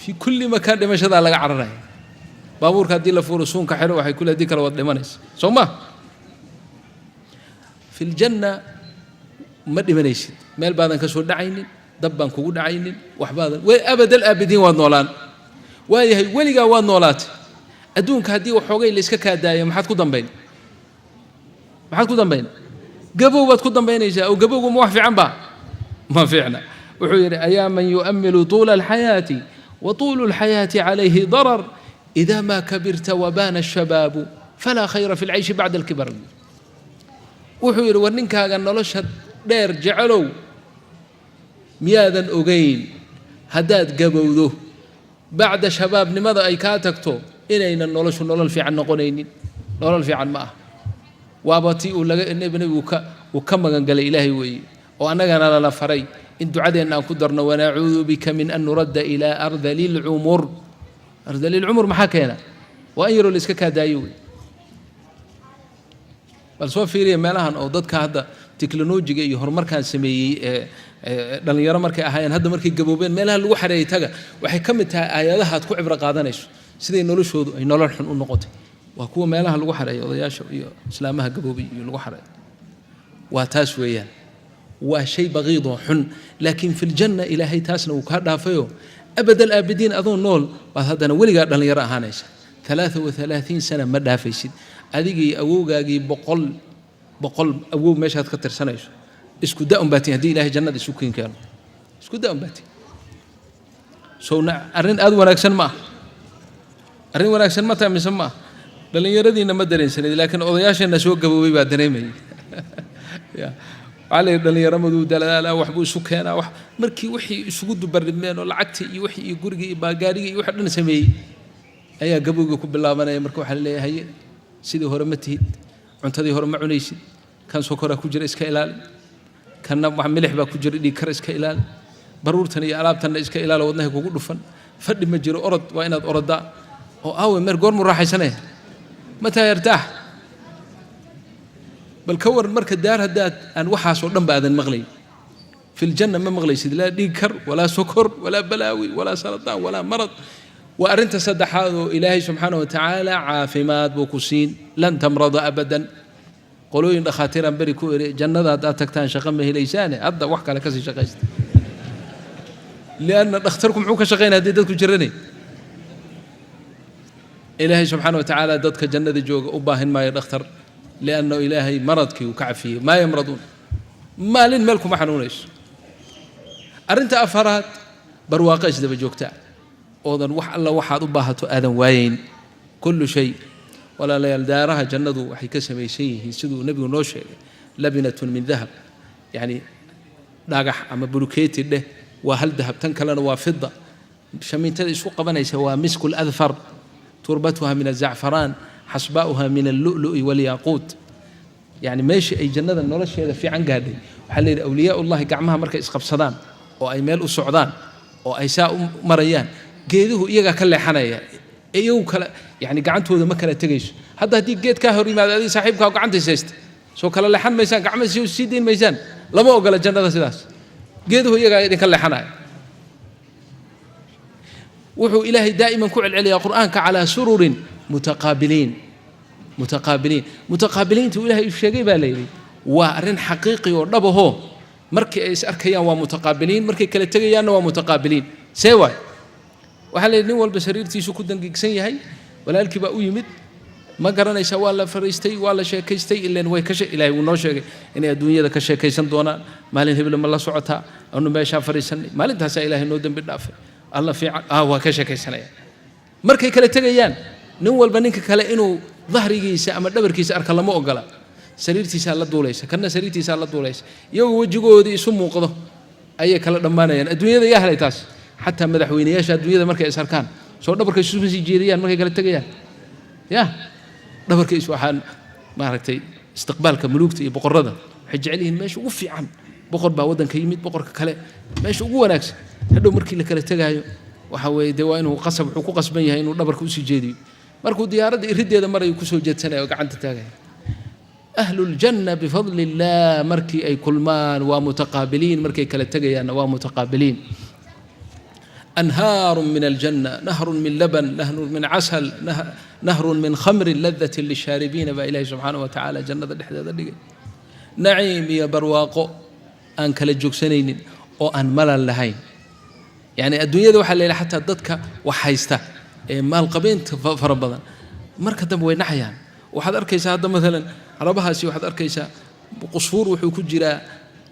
fi kulli makaan dhimashadaa laga cararaya baabuurka haddii la fuuro suunka xidho waxay kule haddii kale waad dhimanaysa soo ma fi ljanna ma dhimanaysid meel baadan ka soo dhacaynin dab baan kugu dhacaynin waxbaadan way abadal aabidiin waad noolaan waayahay weligaa waad noolaatay adduunka haddii waxoogay la iska kaa daayo maxaad ku dambayn gabow baad ku dambaynaysaa oo gabowgu ma wax fiican ba ma fiicna wuxuu yidhi ayaa man yu'ammilu tuula alxayaati wa tuulu alxayaati calayhi darar idaa maa kabirta wabaana ashabaabu falaa khayra fi lcayshi bacda alkibar wuxuu yidhi war ninkaaga nolosha dheer jecelow miyaadan ogayn haddaad gabowdo bacda shabaabnimada ay kaa tagto inaynan noloshu nolol fiican noqonaynin nolol fiican ma ah waaba tii nebigu ka magan galay ilaahay weeye oo annagana lala faray in ducadeenna aan ku darno wanacuudu bika min an nuradda ilaa ardali lcumur ardali lcumur maxaa keena waa in yaroo la iska kaadaayo wey bal soo fiiriya meelahan oo dadka hadda teknolojiga iyo horumarkaan sameeyey dhalinyaro markay ahaayeen hadda markay gaboobeen meelaha lagu xareeyay taga waxay ka mid tahay aayadaha aad ku cibro qaadanayso siday noloshoodu ay nolol xun u noqotay waa kuwa meelaha lagu xareeyo odayaasha iyo islaamaha gaboobay iyo lagu xareeyo waa taas weeyaan waa shay baqiid oo xun laakiin fi ljanna ilaahay taasna uu kaa dhaafayo abad alaabidiin adoo nool baad haddana weligaa dhalinyaro ahaanaysa 33 sana ma dhaafaysid adigii awowgaagii boqol awow meeshaad ka tirsanayso isku da unbaatiin haddii ilaahay jannada isu keen keeno isku da unbaatiin sowna arrin aad wanaagsan ma ah arrin wanaagsan ma tahay mise ma ah dhallinyaradiina ma dareensanid laakiin odayaasheenna soo gaboobay baa dareemayay waxaa la yidhi dhallinyaramaduu dalaalaa waxbuu isu keenaa wax markii wixii isugu dubaridmeen oo lacagtii iyo wixii iyo gurigii iyo baagaarigii iyo wixii dhan sameeyey ayaa gabowga ku bilaabanaya marka waxaa la leeyahay sidii hore ma tihid cuntadii hore ma cunaysid kan sokoraa ku jira iska ilaali kanna wax milix baa ku jira dhiig kar iska ilaali baruurtan iyo alaabtanna iska ilaali wadnaha kugu dhufan fadhi ma jiro orod waa inaad orodaa oo aawe meer goormuu raaxaysanaya mataa yartaax bal ka waran marka daar haddaad aan waxaasoo dhan ba aadan maqlayn fi ljanna ma maqlaysid laa dhiig kar walaa sokor walaa balaawi walaa sarataan walaa marad waa arrinta saddexaad oo ilaahay subxaana wa tacaala caafimaad buu ku siin lan tamrada abadan qolooyin dhakhaatiiraan beri ku eri jannada haddaad tagtaan shaqo ma helaysaane hadda wax kale kasii shaqaysta lianna dhakhtarku muxuu ka shaqaynaya haddii dadku jiranay ilaahay subxaana wa tacaala dadka jannada jooga u baahin maayo dhakhtar lianna ilaahay maradkii uu ka cafiyey maa yamraduun maalin meel kuma xanuunayso arrinta afaraad barwaaqo isdaba joogtaa oodan wax alla waxaad u baahato aadan waayeyn kullu shay walaalayaal daaraha jannadu waxay ka samaysan yihiin siduu nebigu noo sheegay labinatun min dahab yacni dhagax ama bulukeeti dheh waa hal dahab tan kalena waa fida shamiintada isku qabanaysa waa misku ladfar turbatuha min azacfaraan xasbaa'uha min allu'lu'i walyaaquut yacni meeshii ay jannada nolosheeda fiican gaadhay waxaa layidhi awliyaaullahi gacmaha markay isqabsadaan oo ay meel u socdaan oo ay saa u marayaan geeduhu iyagaa ka leexanaya iyagu kale yani gacantooda ma kala tegayso hadda haddii geed kaa hor yimaado adiga saaxiibkaa gacantays haysta soo kala leexan maysaan gacma sii dayn maysaan lama ogola jannada sidaas geeduhu iyagaa idinka leexanaya wuxuu ilaahay daa'iman ku celceliyaa qur'aanka calaa sururin mutaqaabiliinta ilaahay uu sheegay baa layidhi waa arrin xaqiiqi oo dhabahoo markii ay is arkayaan waa mutaqaabiliin markay kala tegayaanna waa mutaqaabiliin see waay waxaa la yidhi nin walba sariirtiisu ku dangiigsan yahay walaalkii baa u yimid ma garanaysaa waa la fariistay waa la sheekaystay ileen way ilaahay wuu noo sheegay inay adduunyada ka sheekaysan doonaan maalin hebla ma la socotaa anu meeshaa fariisanay maalintaasaa ilaahay noo dembi dhaafay alla fiican waa ka sheekaysanaya markay kala tegayaan nin walba ninka kale inuu dahrigiisa ama dhabarkiisa arka lama ogola sariirtiisaa la duulaysa kana sariirtiisaa la duulaysa iyagoo wejigoodii isu muuqdo ayay kala dhammaanayaan adduunyada yaa helay taas xataa madaxweynayaasha adduunyada markay is arkaan soo dhabarka isu sii jeediyaan markay kala tegayaan ya dhabarka is waxaan maaragtay istiqbaalka muluugta iyo boqorrada waxay jecel yihiin meesha ugu fiican boqor baa waddanka yimid boqorka kale meesha ugu wanaagsan hadhow markii la kala tegaayo waxa weeye dee waa inuu wuxuu ku qasban yahay inuu dhabarka usii jeediyo markuu diyaaradda iriddeeda marayu kusoo jeedsanaya oo gacanta taagaya ahluljanna bifadli illah markii ay kulmaan waa mutaqaabiliin markay kala tegayaanna waa mutaqaabiliin أنهار من الجنة نهر من لبن نهر من عسل نهر من خمر لذة للشاربين بإله سبحانه وتعالى جنة الحداد نعيم يا برواقو أن كلا جوكسنين أو أن ملل لهين يعني الدنيا ذو حليلة حتى ضدك وحيسته ما القبين فربضا مركز وين نحيان وحد أركيسا هذا مثلا ربها سي وحد أركيسا qusfuur wuxuu ku jiraa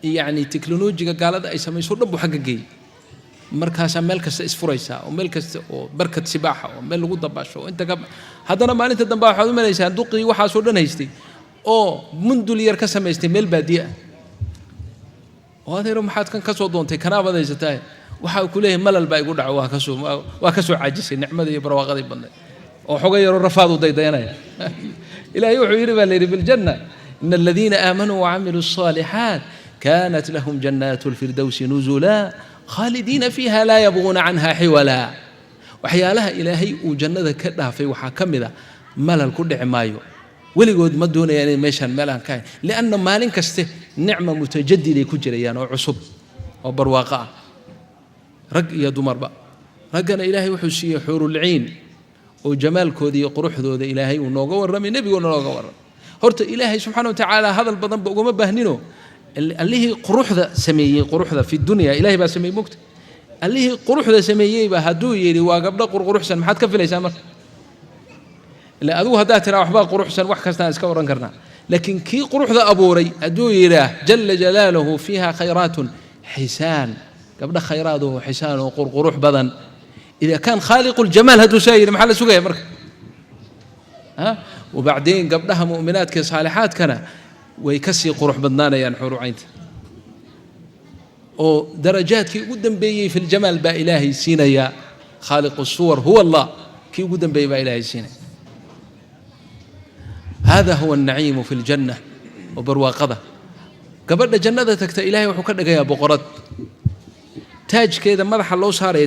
yacni teknolojiga gaalada ay samayso dhan buu xagga geeyey markaasaa meel kasta isfuraysaa oo meel kasta oo barkad sibaaxa oo meel lagu dabaasho oo inta ka haddana maalinta dambe waxaad u malaysaan duqii waxaasoo dhan haystay oo mundul yar ka samaystay meel baadiye ah oo adeero maxaad kan ka soo doontay kanaabad haysataa waxa uu ku leeyahay malal baa igu dhaco waa ka soo caajisay nicmada iyo barwaaqadii badnay oo xoga yaroo rafaad u daydayanaya ilaahay wuxuu yidhi baa la yidhi biljanna ina aladiina aamanuu wacamiluu الصaalixaat kanat lahum jannaatu lfirdowsi nuzula khaalidiina fiiha laa yabquuna canha xiwala waxyaalaha ilaahay uu jannada ka dhaafay waxaa ka mid a malal ku dhici maayo weligood ma doonayaan inay meeshaan meel aan ka hayn lianna maalin kaste nicma mutajadiday ku jirayaan oo cusub oo barwaaqo ah rag iyo dumarba raggana ilaahay wuxuu siiyey xuurulciin oo jamaalkooda iyo quruxdooda ilaahay uu nooga warramay nebigoona nooga warramay horta ilaahay subxaana watacaala hadal badanba ugama baahnino allihii quruxda sameeyey quruxda fi dunya ilaahay baa sameeyey mogta allihii quruxda sameeyeyba hadduu yidhi waa gabdho qurquruxsan maxaad ka filaysaa marka ila adigu haddaad tiraa waxbaa quruxsan wax kastaan iska oran karnaa laakiin kii quruxda abuuray hadduu yidhaah jala jalaaluhu fiiha khayraatun xisaan gabdho khayraadoo xisaan oo qurqurux badan إذا كان خالق الجمال هدو ساير محل سوقه مرك ها وبعدين قبلها مؤمنات كصالحات كان ويكسي قروح بدنانا ينحور عينت أو درجات كي قدام بي في الجمال با إلهي سينا يا خالق الصور هو الله كي قدام بي با إلهي سينا هذا هو النعيم في الجنة وبرواقضة قبل جنة تكت إلهي وحكرنا يا بقرات تاج كذا مدح الله صار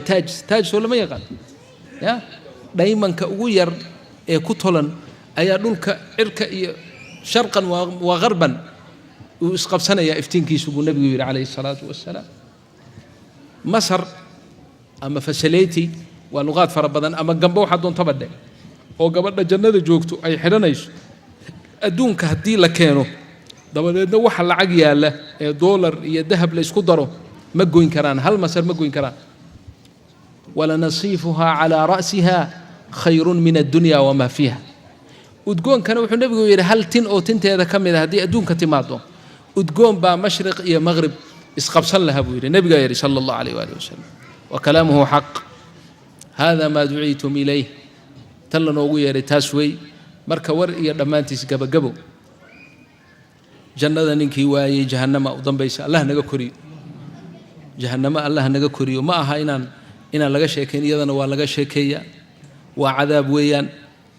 تاج ولا ما يقال يا دائما كأوير كتلا أيادولك إرك شرقا وغربا وإسقف سنة يا إفتين كيسوق النبي عليه الصلاة والسلام مصر أما فسليتي ولغات فربضا أما جنبه حد تبدأ أو قبل جنة جوكتو أي حرنايش أدون كهدي لكانوا دبل وحل عجيالة دولار يذهب ليسكدره ما قوين كران هل مصر ما قوين كران ولا نصيفها على رأسها خير من الدنيا وما فيها وتقول كانوا يحون نبي يقول هل تن أو تنت هذا كم إذا هدي أدون كتماطو وتقول با مشرق يا مغرب اسقبص لها بوير النبي قال صلى الله عليه وآله وسلم وكلامه حق هذا ما دعيتم إليه تلا نوغي تاسوي مركا ور يا دمانتيس قبو جنة ننكي واي جهنم وضم بيس الله نجا كوري جهنم الله نجا كوري وما أها إن لقى شيكين يدنا ولا شيكيا وعذاب ويان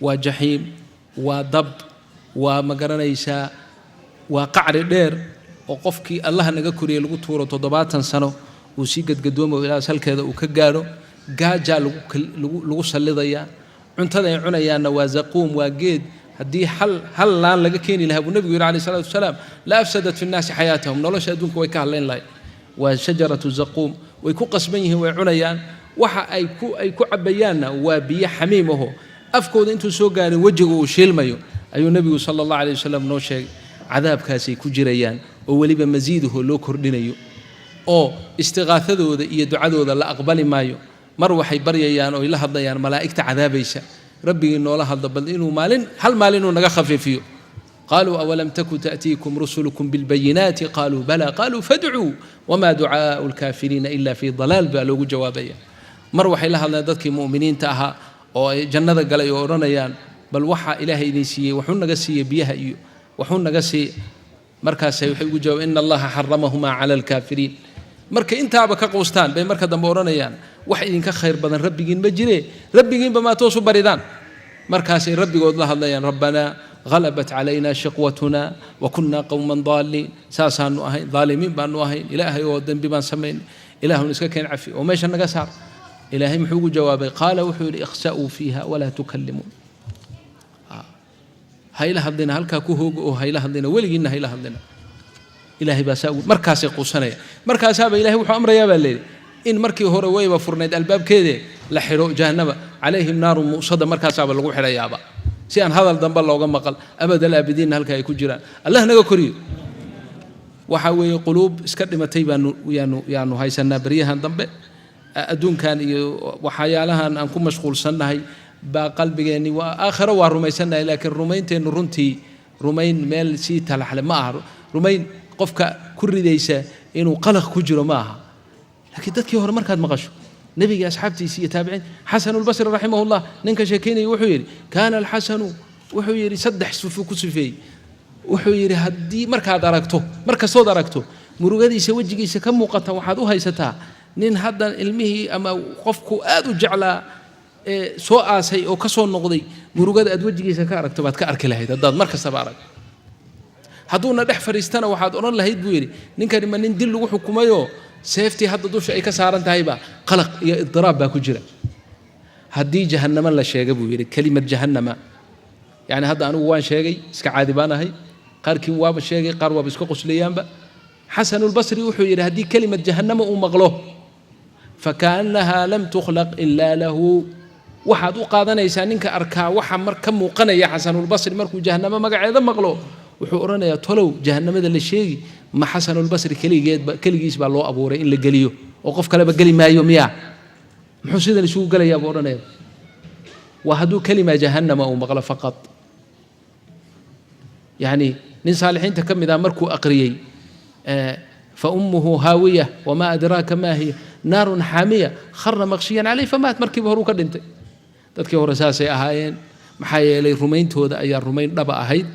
وجحيم وضب ومقرنا يسا وقعر دير وقفكي الله نجا كوري لقو تورو تضباطا سنة وسيقد قدومه إلى سلك هذا وكجارو جاجا لقو سلضيا عنتذا عنيا وزقوم وجد هدي هل لا لقى كيني لها النبي عليه الصلاة والسلام لا أفسدت في الناس حياتهم نولش أدونك ويكهلين لاي وشجرة الزقوم ويكو قسميه وعنيان وحا أيكو عبيانا وبي حميمه أفكود أنتو سوقاني وجهه وشيلميو أيو النبي صلى الله عليه وسلم نوشي عذاب كاسي كجريان ووليبا مزيده لو كردينيو أو استغاثته يدعو ذا لا أقبل مايو مروحي بريان أو إلا هضيان ملائكة عذابيسا ربي إنه الله هضبل إنه مالين هل مالين نغا خفيفيو قالوا أولم تكن تأتيكم رسلكم بالبينات قالوا بلى قالوا فادعوا وما دعاء الكافرين إلا في ضلال بالو جوابيا مروح إلى هذا ذاتك مؤمنين تاها أو جنة قال يورانيان بل وحى إلهي نسي وحون نقسي بيها إيو وحون نقسي مركز سيحيو جواب إن الله حرمهما على الكافرين مركز انت عبك قوستان بين مركز دمورانيان وحي إنك خير بدن ربيين بجري ربيين بما توصوا بريدان مركز ربي قول الله الليان ربنا غلبت علينا شقوتنا وكنا قوما ضالين ساسان وأهين ظالمين بأن وأهين إلهي ودن بما سمين إله نسكن عفي وماش النقصار إلهي محوق جوابي قال وحول اخسأوا فيها ولا تكلمون هاي لهدنا هل كاكوه هاي لهدنا ولينا هاي لهدنا إلهي بساو مركز قوسنا مركز هذا إلهي وحو أمر يا بالليل إن مركي هو روي وفرنيد الباب كذا لحرو جهنم عليهم نار مؤصدة مركز هذا لقوا حلا يابا سيان هذا الذنب الله وقام قال أبد الأبدين هل كاي كجران الله نجا كريو وحوي قلوب اسكدمت تيبان يانو هاي سنة بريها ذنب أدون كان وحيالها أن أكون مشغول سنة هاي بقلبي يعني وآخر وارمي سنة لكن رمين تين رنتي رمين ميل سي تلحل ما rumayn qofka ku ridaysa inuu qalaq ku jiro ma aha laakiin dadkii hore markaad maqasho nebiga asxaabtiisa iyo taabiciin xasan albasri raximahullah ninka sheekeynaya wuxuu yidhi kaana alxasanu wuxuu yidhi 3 sifo ku sifeeyey wuxuu yidhi haddii markaad aragto markastood aragto murugadiisa wejigiisa ka muuqata waxaad u haysataa nin haddan ilmihii ama qofku aad u jeclaa soo aasay oo ka soo noqday murugada aad wejigiisa ka aragto baad ka arki lahayd haddaad mar kastaba aragto hadduuna dhex fadhiistana waxaad odhan lahayd buu yidhi ninkani ma nin dil lagu xukumayoo seeftii hadda dusha ay ka saaran tahayba qalaq iyo idiraab baa ku jira haddii jahannama la sheega buu yidhi kelimad jahannama yani hadda anigu waan sheegay iska caadi baan ahay qaarkiin waaba sheegay qaar waaba iska qoslayaanba xasanulbasri wuxuu yidhi haddii kelimad jahannama uu maqlo fakaannaha lam tukhlaq ilaa lahu waxaad u qaadanaysaa ninka arkaa waxa mar ka muuqanaya xasanulbasri markuu jahannamo magaceeda maqlo wuxuu odhanayaa tolow jahannamada la sheegi ma xasanulbasri keligiis baa loo abuuray in la geliyo oo qof kaleba geli maayo miyaa muxuu sidan isugu gelayaa buu odhanaya waa hadduu kelima jahannama uu maqlo faqad yani nin saalixiinta ka mid ah markuu aqriyey فأمه هاوية وما أدراك ما هي نار حامية خر مغشيا عليه فمات مركب هرو كدنت dadkii hore saasay ahaayeen maxaa yeelay rumayntooda ayaa rumayn dhaba ahayd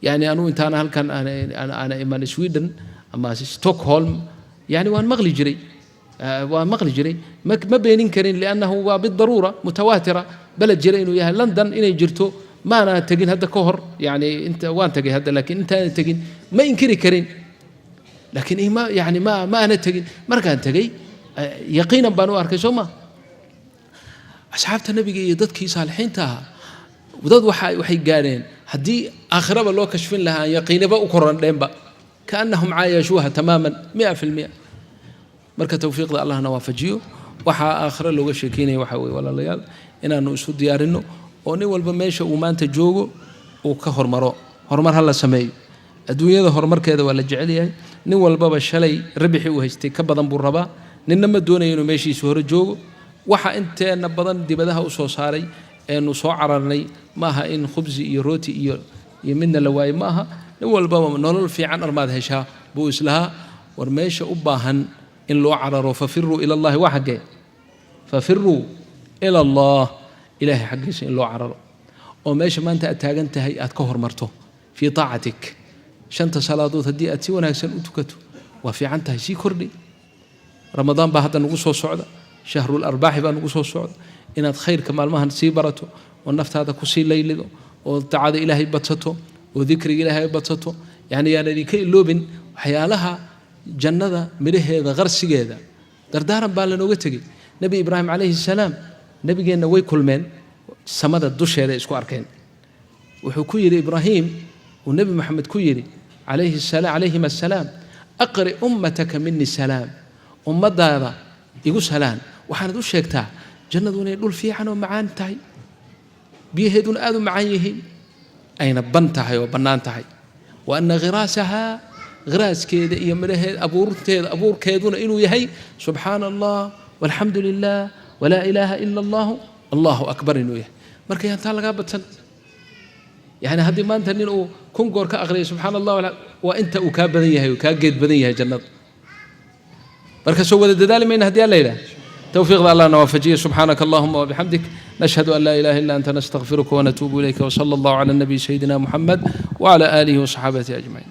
yani anu intaan halkan ana iman Sweden ama Stockholm yani waan maqli jiray ma beenin karin li'annahu waa bidaruura mutawaatira balad jira inuu yahay London inay jirto ma ana tagin hadda ka hor yani inta waan tagay hadda laakiin intaan tagin ma inkiri karin laakiin ima yani ma ana tagin markaan tagay yaqiinan baan u arkay Soomaa asxaabta nabiga iyo dadkii saalixiinta ahaa dad waxay gaareen haddii aakhiraba loo kashfin lahaa yaqiinaba u korandheenba kaannahum caayashuuha tamaaman 100% marka tawfiiqda allahna waafajiyo waxaa aakhira looga sheekeynaya waxa weeye walaalayaal inaanu isu diyaarinno oo nin walba meesha uu maanta joogo uu ka horumar hala sameeyo adduunyada horumarkeeda waa la jecel yahay nin walbaba shalay rabixi uu haystay ka badan buu rabaa ninna ma doonayo inuu meeshiisa hore joogo waxa inteena badan dibadaha u soo saaray eenu soo cararnay maaha in khubsi iyo rooti iyo midna la waayo maaha nin walbaba nolol fiican armaad heshaa buu islahaa war meesha u baahan in loo cararo fafiruu ila allahi waa xaggee fafiruu ila allah ilaahay xaggiisa in loo cararo oo meesha maanta aad taagan tahay aad ka hormarto fii taacatik shanta salaadood haddii aad si wanaagsan u tukato waa fiican tahay sii kordhi ramadaan baa hadda nagu soo socda shahrul arbaaxi baa nagu soo socda inaad khayrka maalmahan sii barato oo naftaada ku sii laylido oo taacada ilaahay badsato oo dikriga ilaahay badsato yani yaan idinka iloobin waxyaalaha jannada midhaheeda qarsigeeda dardaaran baa lanooga tegey nebi ibraahim calayhi salaam nebigeenna way kulmeen samada dusheeda isku arkeen wuxuu ku yidhi ibraahim uu nebi maxamed ku yidhi calayhim assalaam aqri ummataka mini salaam ummadaada igu salaan waxaanad u sheegtaa jannadu inay dhul fiican oo macaan tahay biyaheeduna aad u macaan yihiin ayna ban tahay oo bannaan tahay wa anna khiraasahaa khiraaskeeda iyo midhaheeda abuurkeeduna inuu yahay subxaana allah walxamdu lilah walaa ilaaha ila allahu allahu akbar inuu yahay marka yaan taa lagaa badsan yani haddii maanta nin uu 1,000 goor ka aqriyay subxaana allah waa inta uu kaa badan yahay uu kaa geed badan yahay jannada marka soo wada dadaali mayna haddii alla yidhaah توفيق الله نوافجيه سبحانك اللهم وبحمدك نشهد أن لا إله إلا أنت نستغفرك ونتوب إليك وصلى الله على النبي سيدنا محمد وعلى آله وصحابته أجمعين